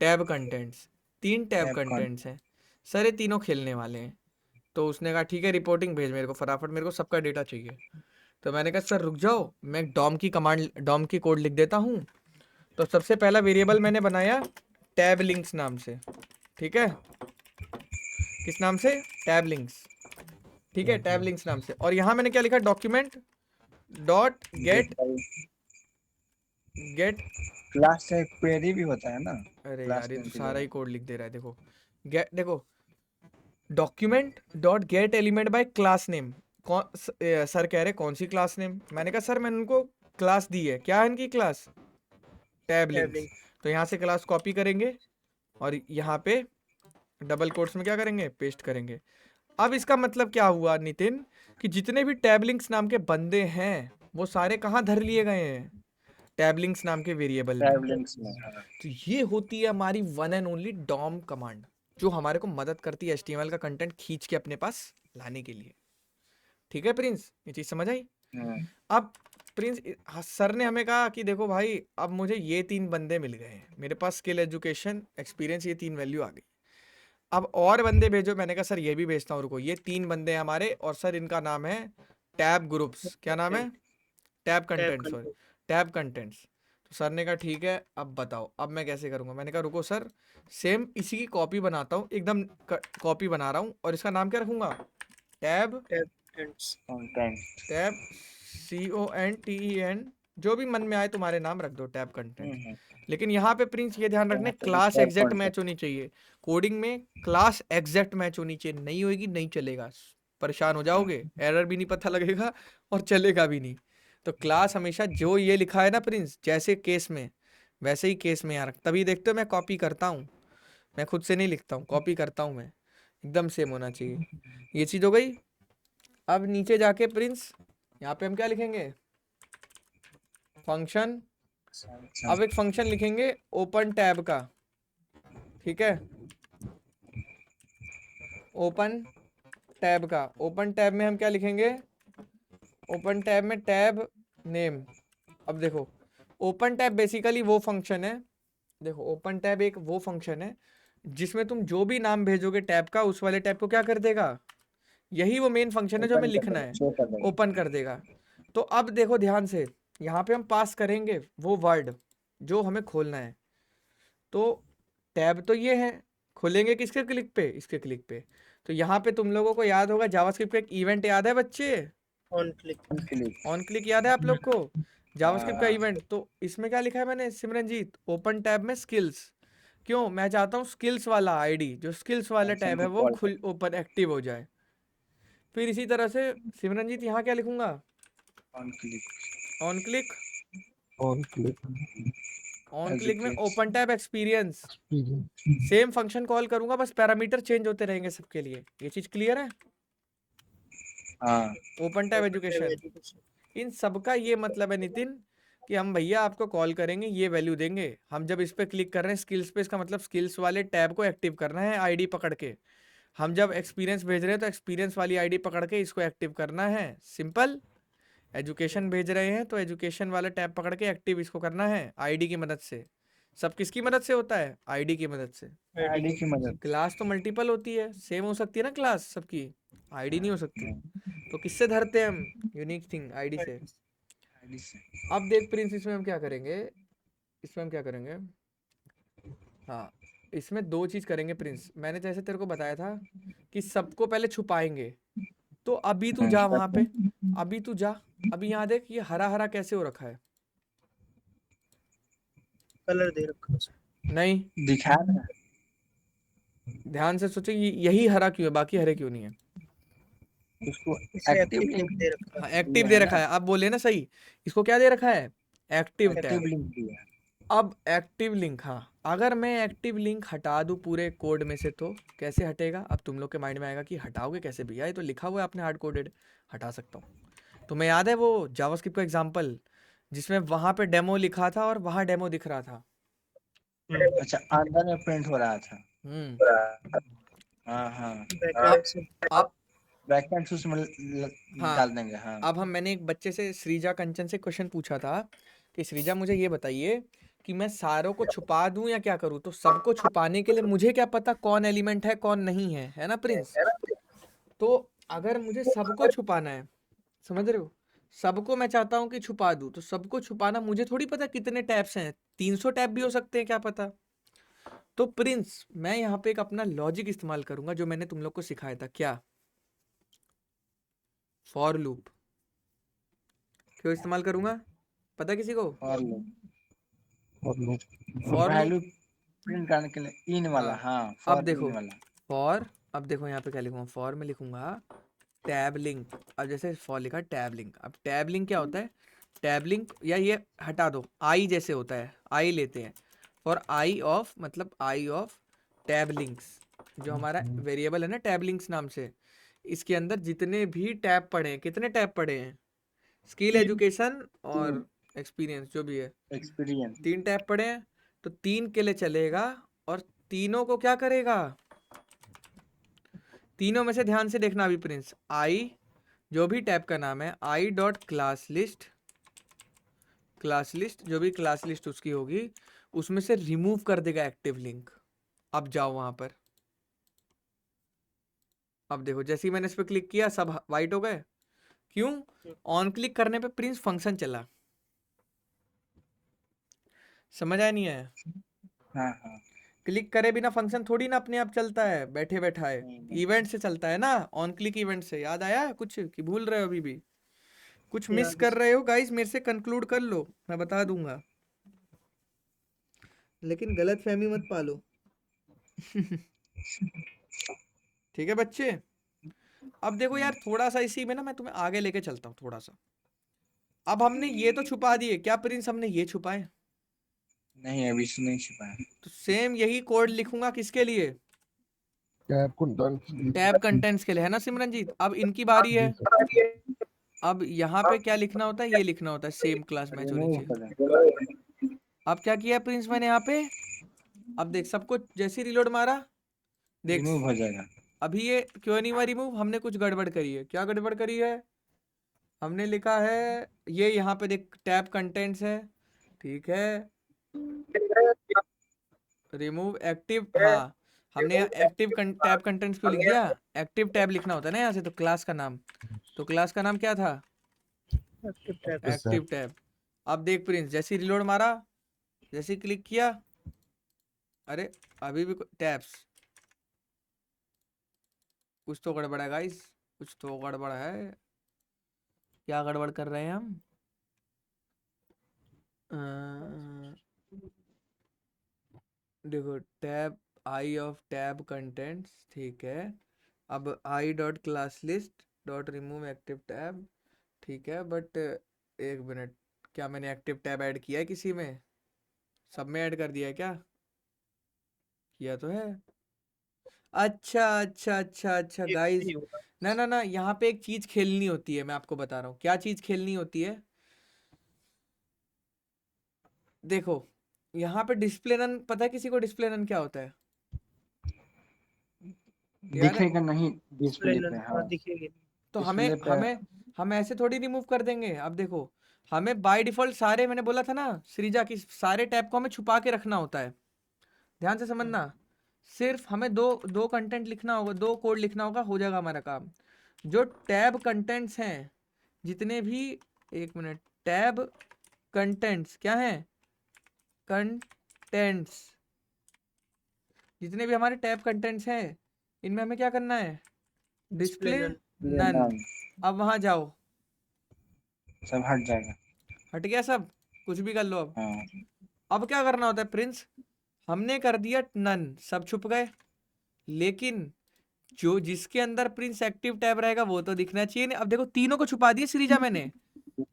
टैब कंटेंट्स, 3 टैब कंटेंट्स हैं सर, ये तीनों खेलने वाले हैं। तो उसने कहा ठीक है रिपोर्टिंग भेज मेरे को फटाफट, मेरे को सबका डेटा चाहिए। तो मैंने कहा सर रुक जाओ, मैं डॉम की कमांड, डॉम की कोड लिख देता हूँ। तो सबसे पहला वेरिएबल मैंने बनाया टैब लिंक्स नाम से, ठीक है, किस नाम से, टैब लिंक्स, ठीक है, टैब लिंक्स नाम से। और यहाँ मैंने क्या लिखा, डॉक्यूमेंट डॉट गेट क्लास से क्वेरी भी होता है ना। अरे क्लास यार ये तो नेम की सारा जगह। ही कोड लिख दे रहा है। देखो गेट, देखो document dot gate element by class name. Sir कह रहे कौन सी क्लास नेम, मैंने कहा सर मैंने उनको क्लास दी है, क्या है इनकी क्लास, टैब लिंक्स। तो यहाँ से क्लास कॉपी करेंगे और यहाँ पे डबल कोट्स में क्या करेंगे, पेस्ट करेंगे। अब इसका मतलब क्या हुआ नितिन, कि जितने भी टैब लिंक्स नाम के बंदे हैं वो सारे कहाँ धर लिए गए हैं, टैब लिंक्स नाम के वेरिएबल में। टैब लिंक्स में, हाँ। तो ये होती है हमारी one and only DOM command, जो हमारे को मदद करती है HTML का कंटेंट खींच के अपने पास लाने के लिए। ठीक है प्रिंस, ये चीज समझ आई। अब प्रिंस सर ने हमें कहा कि देखो भाई अब मुझे ये 3 बंदे मिल गए हैं, मेरे पास स्किल, एजुकेशन, एक्सपीरियंस, ये 3 वैल्यू आ गई। अब और बंदे भेजो। मैंने कहा सर ये भी भेजता हूँ, रुको। ये 3 बंदे हैं हमारे, और सर इनका नाम है टैब ग्रुप्स। क्या नाम है? Tab content, sorry tab contents. तो सर ने कहा ठीक है, अब बताओ अब मैं कैसे करूँगा। मैंने कहा रुको सर, सेम इसी की कॉपी बनाता हूँ, एकदम कॉपी बना रहा हूँ, और इसका नाम क्या रखूँगा? टैब टैब CONTEN, जो भी मन में आए तुम्हारे नाम रख दो, टैब कंटेंट। लेकिन यहाँ पे प्रिंस ये ध्यान रखना, क्लास एग्जैक्ट मैच होनी चाहिए। कोडिंग में क्लास एग्जैक्ट मैच होनी चाहिए, नहीं होगी नहीं चलेगा, परेशान हो जाओगे, एरर भी नहीं पता लगेगा और चलेगा भी नहीं। तो क्लास हमेशा जो ये लिखा है ना प्रिंस, जैसे केस में वैसे ही केस में यार, तभी देखते हो मैं कॉपी करता हूँ, मैं खुद से नहीं लिखता हूँ, कॉपी करता हूँ मैं, एकदम सेम होना चाहिए। ये चीज़ हो गई। अब नीचे जाके प्रिंस यहाँ पे हम क्या लिखेंगे? फंक्शन। अब एक फंक्शन लिखेंगे ओपन टैब का, ठीक है, ओपन टैब का। ओपन टैब में हम क्या लिखेंगे? ओपन टैब में टैब नेम। अब देखो ओपन टैब बेसिकली वो फंक्शन है, देखो ओपन टैब एक वो फंक्शन है जिसमें तुम जो भी नाम भेजोगे टैब का, उस वाले टैब को क्या कर देगा? यही वो मेन फंक्शन है जो हमें लिखना है, ओपन कर देगा। तो अब देखो ध्यान से, यहाँ पे हम पास करेंगे वो वर्ड जो हमें खोलना है। तो टैब तो ये है, खोलेंगे किसके क्लिक पे? इसके क्लिक पे। तो यहाँ पे तुम लोगों को याद होगा जावास्क्रिप्ट का एक इवेंट याद है बच्चे? ऑन क्लिक याद है आप लोग को जावास्क्रिप्ट का इवेंट? तो इसमें क्या लिखा है मैंने सिमरनजीत? ओपन टैब में स्किल्स। क्यों? मैं चाहता हूँ स्किल्स वाला आईडी, जो स्किल्स वाला टैब है वो खुल ओपन एक्टिव हो जाए। फिर इसी तरह से सिमरनजीत यहाँ क्या लिखूंगा? On click. ऑन क्लिक में open tab experience, same function call करूंगा, बस पैरामीटर चेंज होते रहेंगे सबके लिए। ये चीज क्लियर है? ओपन टैब एजुकेशन, इन सबका ये मतलब है नितिन कि हम भैया आपको कॉल करेंगे, ये वैल्यू देंगे। हम जब इस पे क्लिक कर रहे हैं स्किल्स पे, इसका मतलब स्किल्स वाले टैब को एक्टिव करना है आईडी पकड़ के। हम जब एक्सपीरियंस भेज रहे हैं तो एक्सपीरियंस वाली आईडी पकड़ के इसको एक्टिव करना है, सिंपल। एजुकेशन भेज रहे हैं तो एजुकेशन वाला टैब पकड़ के एक्टिव इसको करना है आईडी की मदद से। सब किसकी मदद से होता है? आईडी की मदद से। आईडी की मदद। क्लास तो मल्टीपल होती है, सेम हो सकती है ना क्लास सबकी, आईडी नहीं हो सकती। तो किससे धरते हैं हम? यूनिक थिंग, आईडी से। अब देख प्रिंस, इसमें हम क्या करेंगे? हाँ, इसमें 2 चीज करेंगे प्रिंस। मैंने जैसे तेरे को बताया था कि सबको पहले छुपाएंगे। तो अभी तू जा वहां पे, अभी तू जा, अभी यहाँ देख ये हरा हरा कैसे हो रखा है? कलर दे रखा है। नहीं दिखा रहा है। ध्यान से सोचो, यही हरा क्यों है, बाकी हरे क्यों नहीं है? उसको इसे एक्टिव एक्टिव लिंक दे रखा है। हाँ, एक्टिव दे रखा है। अब बोले ना सही, इसको क्या दे रखा है? Active active tab. लिंक दिया। अब एक्टिव लिंक, हाँ, अगर मैं एक्टिव लिंक हटा दूं पूरे कोड में से तो कैसे हटेगा? अब तुम लोग के माइंड में आएगा कि हटाओगे कैसे भैया, ये तो लिखा हुआ है आपने हार्ड कोडेड। हटा सकता हूँ। तुम्हें याद है वो जावास्क्रिप्ट का एग्जांपल जिसमें वहां पे डेमो लिखा था और वहां डेमो दिख रहा था? अच्छा, अंदर में प्रिंट हो रहा था। हाँ अब बैकएंड उसमें हाँ, डाल देंगे। हाँ, अब मैंने एक बच्चे से, श्रीजा कंचन से क्वेश्चन पूछा था कि श्रीजा मुझे ये बताइए कि मैं सारों को छुपा दूं या क्या करूं? तो सबको छुपाने के लिए मुझे क्या पता कौन एलिमेंट है कौन नहीं है ना प्रिंस? तो अगर मुझे सबको छुपाना है, समझ रहे हो, सबको मैं चाहता हूं कि छुपा दूं, तो सबको छुपाना मुझे थोड़ी पता कितने टैब्स हैं, 300 टैब भी हो सकते हैं, क्या पता। तो प्रिंस मैं यहाँ पे एक अपना लॉजिक इस्तेमाल करूंगा जो मैंने तुम लोग को सिखाया था। क्या? For loop. क्यों इस्तेमाल करूंगा पता किसी को? फॉर वैल्यू प्रिंट करने के लिए इन वाला। हाँ, अब देखो फॉर, अब देखो यहाँ पे क्या लिखूंगा? फॉर में लिखूंगा टैब लिंक। अब जैसे फॉर लिखा टैब लिंक, अब टैब लिंक क्या होता है? टैब लिंक, या ये हटा दो, आई जैसे होता है, आई लेते हैं। फॉर आई ऑफ, मतलब आई ऑफ टैब लिंक्स, जो हमारा वेरिएबल है ना टैब लिंक्स नाम से, इसके अंदर जितने भी टैब पड़े हैं, कितने टैब पड़े हैं, स्किल, एजुकेशन और एक्सपीरियंस, जो भी है, एक्सपीरियंस 3 टैब पड़े हैं। तो 3 के लिए चलेगा और तीनों को क्या करेगा, तीनों में से ध्यान से देखना अभी प्रिंस, आई जो भी टैब का नाम है, I dot class list, class list जो भी क्लास लिस्ट उसकी होगी उसमें से रिमूव कर देगा एक्टिव लिंक। अब जाओ वहां पर, अब देखो जैसे ही मैंने इस पर क्लिक किया सब वाइट हो गए। क्यों? ऑन क्लिक करने पे प्रिंस फंक्शन चला। समझ आया नहीं आया? हाँ हाँ क्लिक करे बिना फंक्शन थोड़ी ना अपने आप चलता है बैठे बैठाए, नहीं, इवेंट से चलता है ना, ऑन क्लिक इवेंट से। याद आया कुछ कि भूल रहे हो अभी भी? कुछ मिस याद कर रहे हो गाइस, मेरे से कंक्लूड कर लो, मैं बता दूंगा, लेकिन गलत फहमी मत पालो। ठीक है बच्चे? अब देखो यार, थोड़ा सा इसी में ना मैं तुम्हें आगे लेके चलता हूँ थोड़ा सा। अब हमने ये तो छुपा दिए, क्या प्रिंस हमने ये छुपाए? नहीं अभी से नहीं छुपाया। तो सेम यही कोड लिखूंगा किसके लिए, टैब कंटेंट टैब कंटेंट्स के लिए, है ना सिमरनजीत? अब इनकी बारी है। अब यहाँ पे क्या लिखना होता है, ये लिखना होता है सेम क्लास मैच होनी रिमूव चाहिए। करें। अब क्या किया प्रिंस मैंने यहाँ पे, अब देख सबको जैसे रिलोड मारा, देख रिमूव हो जाएगा। अभी ये क्यों नहीं हुआ रिमूव, हमने कुछ गड़बड़ करी है। क्या गड़बड़ करी है? हमने लिखा है ये यहाँ पे देख टैब कंटेंट्स है, ठीक है, रिमूव एक्टिव, हाँ हमने यहाँ एक्टिव टैब कंटेंट्स क्यों लिख दिया, एक्टिव टैब लिखना होता है ना यहाँ से, तो क्लास का नाम, तो क्लास का नाम क्या था, एक्टिव टैब। Active tab. अब देख प्रिंस जैसे ही रिलोड मारा, जैसे ही क्लिक किया, अरे अभी भी टैब्स, कुछ तो गड़बड़ है गाइस, कुछ तो गड़बड़ है। क्या गड़बड़ कर रहे हैं हम? देखो tab I of tab contents, ठीक है। अब I dot class list dot remove active tab, ठीक है, बट एक मिनट, क्या मैंने एक्टिव टैब ऐड किया है किसी में? सब में ऐड कर दिया है क्या? किया तो है। अच्छा अच्छा अच्छा अच्छा ये गाइस, नहीं होगा। ना ना ना, यहाँ पे एक चीज खेलनी होती है, मैं आपको बता रहा हूँ क्या चीज खेलनी होती है। देखो यहाँ पे डिस्प्ले नन, पता है किसी को डिस्प्ले नन क्या होता है? याद है? दिखेगा नहीं डिस्प्ले पे। हाँ दिखेगी। तो डिस्प्ले पे हम ऐसे थोड़ी रिमूव कर देंगे। अब देखो हमें बाय डिफॉल्ट सारे, मैंने बोला था ना श्रीजा की, सारे टैब को हमें छुपा के रखना होता है, ध्यान से समझना। सिर्फ हमें दो कंटेंट लिखना होगा, 2 कोड लिखना होगा, हो जाएगा हमारा काम। जो टैब कंटेंट्स हैं जितने भी, एक मिनट, टैब कंटेंट्स क्या हैं, कंटेंट्स जितने भी हमारे टैब कंटेंट्स हैं इनमें हमें क्या करना है, डिस्प्ले नन। अब वहां जाओ, सब हट जाएगा। हट गया सब, कुछ भी कर लो। अब हाँ अब क्या करना होता है प्रिंस, हमने कर दिया नन, सब छुप गए, लेकिन जो जिसके अंदर प्रिंस एक्टिव टैब रहेगा वो तो दिखना चाहिए नहीं। अब देखो तीनों को छुपा दिए श्रीजा मैंने,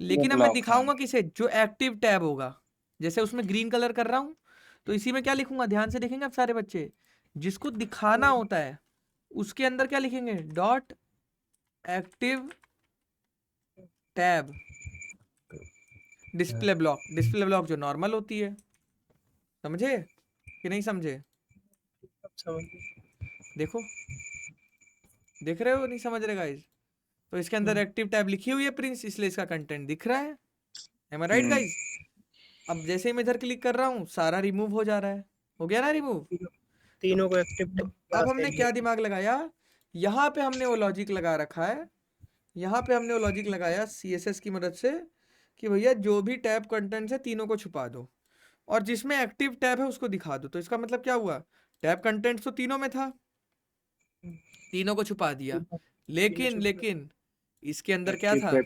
लेकिन अब मैं ब्लॉक दिखाऊंगा किसे, जो एक्टिव टैब होगा। जैसे उसमें ग्रीन कलर कर रहा हूं, तो इसी में क्या लिखूंगा, ध्यान से देखेंगे अब सारे बच्चे, जिसको दिखाना होता है उसके अंदर क्या लिखेंगे, dot active tab display block, display block जो नॉर्मल होती है। समझे कि नहीं समझे? अब समझ गए। देखो देख रहे हो, नहीं समझ रहे गाइस? तो इसके अंदर एक्टिव टैब लिखी हुई है प्रिंस, इसलिए इसका कंटेंट दिख रहा है। एम आई राइट गाइस? अब जैसे ही मैं इधर क्लिक कर रहा हूँ सारा रिमूव हो जा रहा है, हो गया ना रिमूव। तीनों को एक्टिव तो अब हमने क्या दिमाग लगाया, यहाँ पे हमने वो लॉजिक लगा रखा है, यहाँ पे हमने वो लॉजिक लगाया CSS की मदद से कि भैया जो भी टैब कंटेंट्स है तीनों को छुपा दो, और जिसमें एक्टिव टैब है उसको दिखा दो। तो इसका मतलब क्या हुआ, टैब कंटेंट्स तो तीनों में था, तीनों को छुपा दिया, लेकिन इसके अंदर क्या था,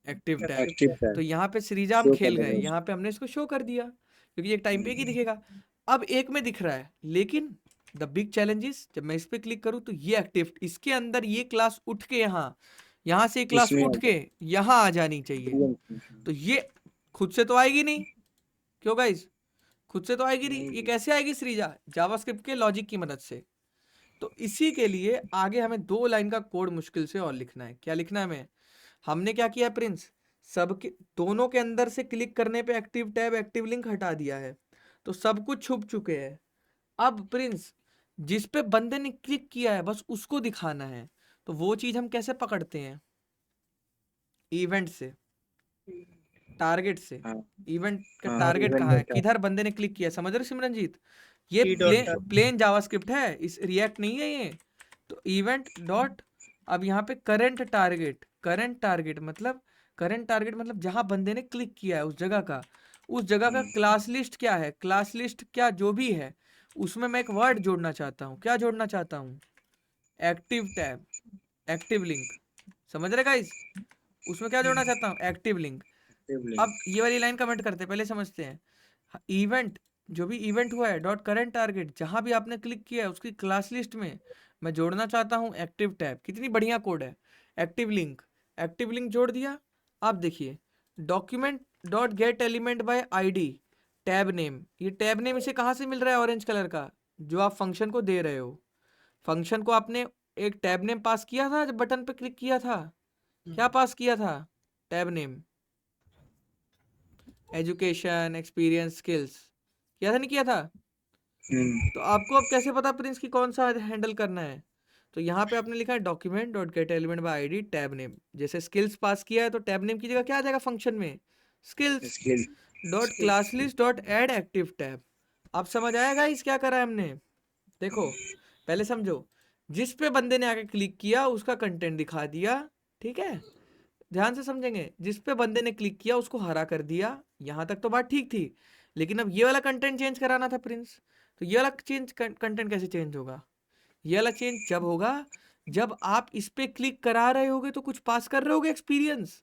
एक्टिव टैब। एक्टिव तो टैब यहाँ पे श्रीजा हम खेल गए, यहाँ पे हमने इसको शो कर दिया क्योंकि एक टाइम पे ही दिखेगा। अब एक में दिख रहा है, लेकिन द बिग चैलेंज इज जब मैं इस पे क्लिक करूँ तो ये एक्टिव, इसके अंदर ये क्लास उठ के यहाँ से क्लास इसमें उठ के यहाँ आ जानी चाहिए। तो ये खुद से तो आएगी नहीं, क्यों गाइस? खुद से तो आएगी नहीं, ये कैसे आएगी श्रीजा? जावास्क्रिप्ट के लॉजिक की मदद से। तो इसी के लिए आगे हमें 2 लाइन का कोड मुश्किल से और लिखना है। क्या लिखना है हमें? हमने क्या किया प्रिंस, सबके दोनों के अंदर से क्लिक करने पे एक्टिव टैब एक्टिव लिंक हटा दिया है, तो सब कुछ छुप चुके हैं। अब प्रिंस जिस पे बंदे ने क्लिक किया है बस उसको दिखाना है, तो वो चीज हम कैसे पकड़ते हैं? इवेंट से, टारगेट से। हाँ इवेंट का हाँ टारगेट इवेंट कहाँ है? डेटा किधर बंदे ने क्लिक किया, समझ रहे हो सिमरनजीत? ये T dot tab। Plain JavaScript है, इस रिएक्ट नहीं है ये। तो इवेंट डॉट, अब यहाँ पे करंट टारगेट, करंट टारगेट मतलब जहां बंदे ने क्लिक किया है उस जगह का क्लास लिस्ट क्या है, क्लास लिस्ट क्या जो भी है उसमें मैं एक वर्ड जोड़ना चाहता हूँ। क्या जोड़ना चाहता हूँ? Active tab active link. समझ रहे गाइस? उसमें क्या जोड़ना चाहता हूँ? Active link. अब ये वाली लाइन कमेंट करते हैं, पहले समझते हैं। इवेंट, जो भी इवेंट हुआ है डॉट करंट टारगेट, जहां भी आपने क्लिक किया है उसकी क्लास लिस्ट में मैं जोड़ना चाहता हूं एक्टिव टैब। कितनी बढ़िया कोड है। एक्टिव लिंक जोड़ दिया। अब देखिए document dot gate element by ID tab name, ये टैब नेम इसे कहाँ से मिल रहा है? ऑरेंज कलर का, जो आप फंक्शन को दे रहे हो। फंक्शन को आपने एक टैब नेम पास किया था जब बटन पे क्लिक किया था। क्या पास किया था? Tab name, education, experience, skills. किया था नहीं किया था? तो आपको अब कैसे पता प्रिंस की कौन सा हैंडल करना है? तो यहाँ पे आपने लिखा है document dot gate element by ID tab name. जैसे स्किल्स पास किया है तो टैब नेम की जगह क्या आ जाएगा फंक्शन में? Skills dot class list dot add active tab. अब समझ आएगा इस क्या करा है हमने? देखो पहले समझो, जिस पे बंदे ने आके क्लिक किया उसका कंटेंट दिखा दिया, ठीक है? ध्यान से समझेंगे, जिस पे बंदे ने क्लिक किया उसको हरा कर दिया। यहां तक तो बात ठीक थी, लेकिन अब ये वाला कंटेंट चेंज कराना था प्रिंस। तो ये वाला कंटेंट कैसे चेंज होगा? ये वाला चेंज जब होगा जब आप इस पे क्लिक करा रहे होगे तो कुछ पास कर रहे होगे एक्सपीरियंस।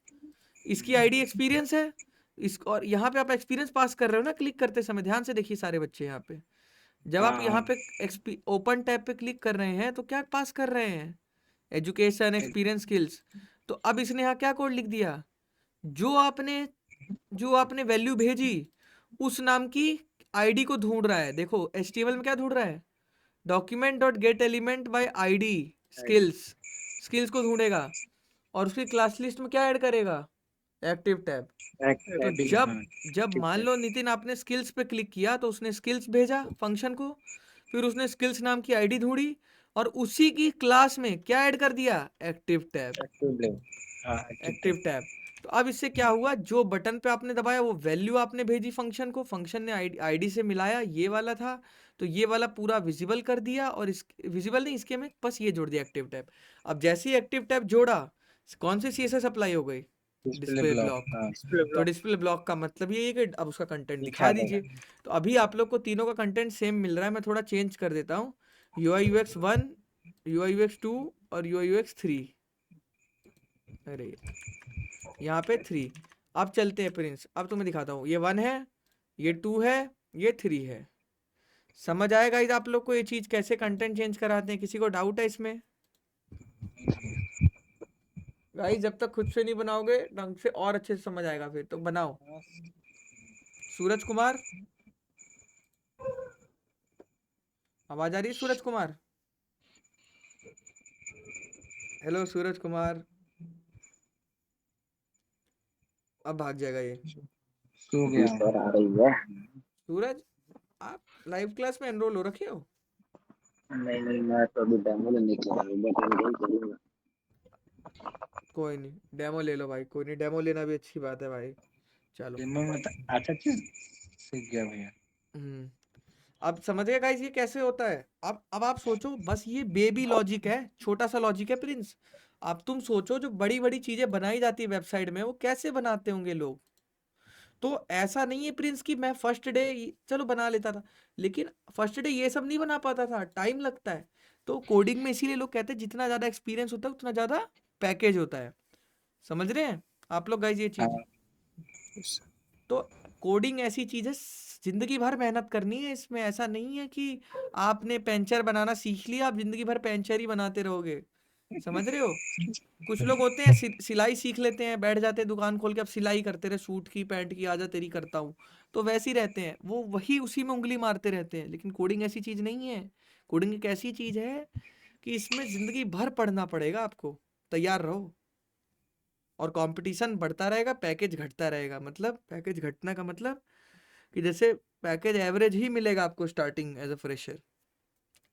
इसकी आईडी एक्सपीरियंस है, इस और यहाँ पे आप एक्सपीरियंस पास कर रहे हो ना क्लिक करते समय। ध्यान से देखिए सारे बच्चे, यहाँ पे जब आप यहाँ पे ओपन टैब पे क्लिक कर रहे हैं तो क्या पास कर रहे हैं? Education, experience, skills. तो अब इसने यहाँ क्या कोड लिख दिया? जो आपने वैल्यू भेजी उस नाम की आईडी को ढूंढ रहा है। देखो HTML में क्या ढूंढ रहा है? Document dot gate element by ID skills को ढूंढेगा और उसकी क्लास लिस्ट में क्या ऐड करेगा? Active tab. तो जब मान लो नितिन आपने स्किल्स पे क्लिक किया तो उसने स्किल्स भेजा फंक्शन को, फिर उसने स्किल्स नाम की आईडी ढूंढी और उसी की क्लास में क्या ऐड कर दिया? Active tab. तो अब इससे क्या हुआ? जो बटन पे आपने दबाया वो वैल्यू आपने भेजी फंक्शन को, फंक्शन ने आईडी से मिलाया, ये वाला था, तो ये वाला पूरा विजिबल कर दिया। और इस विजिबल नहीं, इसके में बस ये जोड़ दिया एक्टिव टैब। अब जैसे ही एक्टिव टैब जोड़ा, कौन सी CSS अप्लाई हो गई? Display block. तो डिस्प्ले ब्लॉक का मतलब ये है कि अब उसका कंटेंट दिखा दीजिए। तो अभी आप लोग को तीनों का कंटेंट सेम मिल रहा है। मैं थोड़ा चेंज कर देता हूँ, UI UX 1, UI UX 2 और UI UX 3। अरे यहाँ पे 3। अब चलते हैं प्रिंस, अब तुम्हें दिखाता हूँ। ये 1 है, ये 2 है, ये 3 है। समझ आएगा इधर आप लोग को ये चीज कैसे कंटेंट चेंज कराते हैं? किसी को डाउट है इसमें? गाइस जब तक खुद से नहीं बनाओगे ढंग से और अच्छे से समझ आएगा, फिर तो बनाओ। सूरज कुमार, आवाज आ रही है? सूरज कुमार, हेलो सूरज कुमार। अब भाग जाएगा ये। सो गया। सूरज, आप लाइव क्लास में एनरोल हो रखे हो? नहीं मैं तो अभी डेमो लेने के लिए बट चलूंगा। कोई नहीं, डेमो ले लो भाई, कोई नहीं, डेमो लेना भी अच्छी बात है भाई। चलो अच्छा चीज सीख गया भैया। अब समझ गए गाइस ये कैसे होता है? अब आप सोचो, बस ये बेबी लॉजिक है, छोटा सा लॉजिक है प्रिंस। अब तुम सोचो जो बड़ी बड़ी चीजें बनाई जाती है वेबसाइट में वो कैसे बनाते होंगे लोग। तो ऐसा नहीं है प्रिंस कि मैं फर्स्ट डे चलो बना लेता था, लेकिन फर्स्ट डे ये सब नहीं बना पाता था, टाइम लगता है। तो कोडिंग में इसीलिए लोग कहते हैं जितना ज्यादा एक्सपीरियंस होता है उतना ज्यादा पैकेज होता है। समझ रहे हैं आप लोग गाइस ये चीज? तो कोडिंग ऐसी चीज है, जिंदगी भर मेहनत करनी है इसमें। ऐसा नहीं है कि आपने पेंचर बनाना सीख लिया आप जिंदगी भर पेंचर ही बनाते रहोगे। समझ रहे हो? कुछ लोग होते हैं सिलाई सीख लेते हैं, बैठ जाते हैं दुकान खोल के, अब सिलाई करते रहे सूट की पैंट की, आजा तेरी करता हूँ, तो वैसे ही रहते हैं वो, वही उसी में उंगली मारते रहते हैं। लेकिन कोडिंग ऐसी चीज नहीं है। कोडिंग एक ऐसी चीज है कि इसमें जिंदगी भर पढ़ना पड़ेगा आपको, तैयार रहो। और कंपटीशन बढ़ता रहेगा, पैकेज घटता रहेगा। मतलब पैकेज घटना का मतलब कि जैसे पैकेज एवरेज ही मिलेगा आपको स्टार्टिंग एज अ फ्रेशर।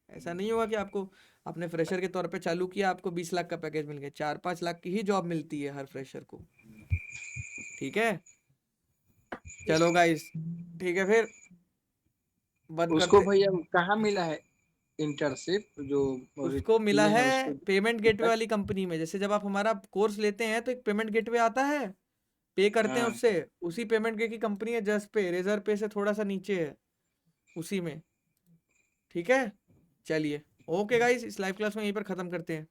ऐसा नहीं होगा कि आपको, आपने फ्रेशर के तौर पे चालू किया, आपको 20 लाख का पैकेज मिल गया। 4-5 लाख की ही जॉब मिलती है हर फ्रेशर को। ठीक है, चलो गाइस, ठीक है फिर बंद उसको करते। भैया कहाँ मिला है इंटर्नशिप जो उसको मिला किए हैं है उसको? पेमेंट गेटवे वाली कंपनी में। जैसे जब आप हमारा कोर्स लेते हैं तो एक पेमेंट गेटवे आता है, पे करते हैं हाँ। उससे, उसी पेमेंट गेटवे की कंपनी है जस्ट पे, रेजर पे से थोड़ा सा नीचे है, उसी में। ठीक है, चलिए ओके गाइस, इस लाइव क्लास में यहीं पर खत्म करते हैं।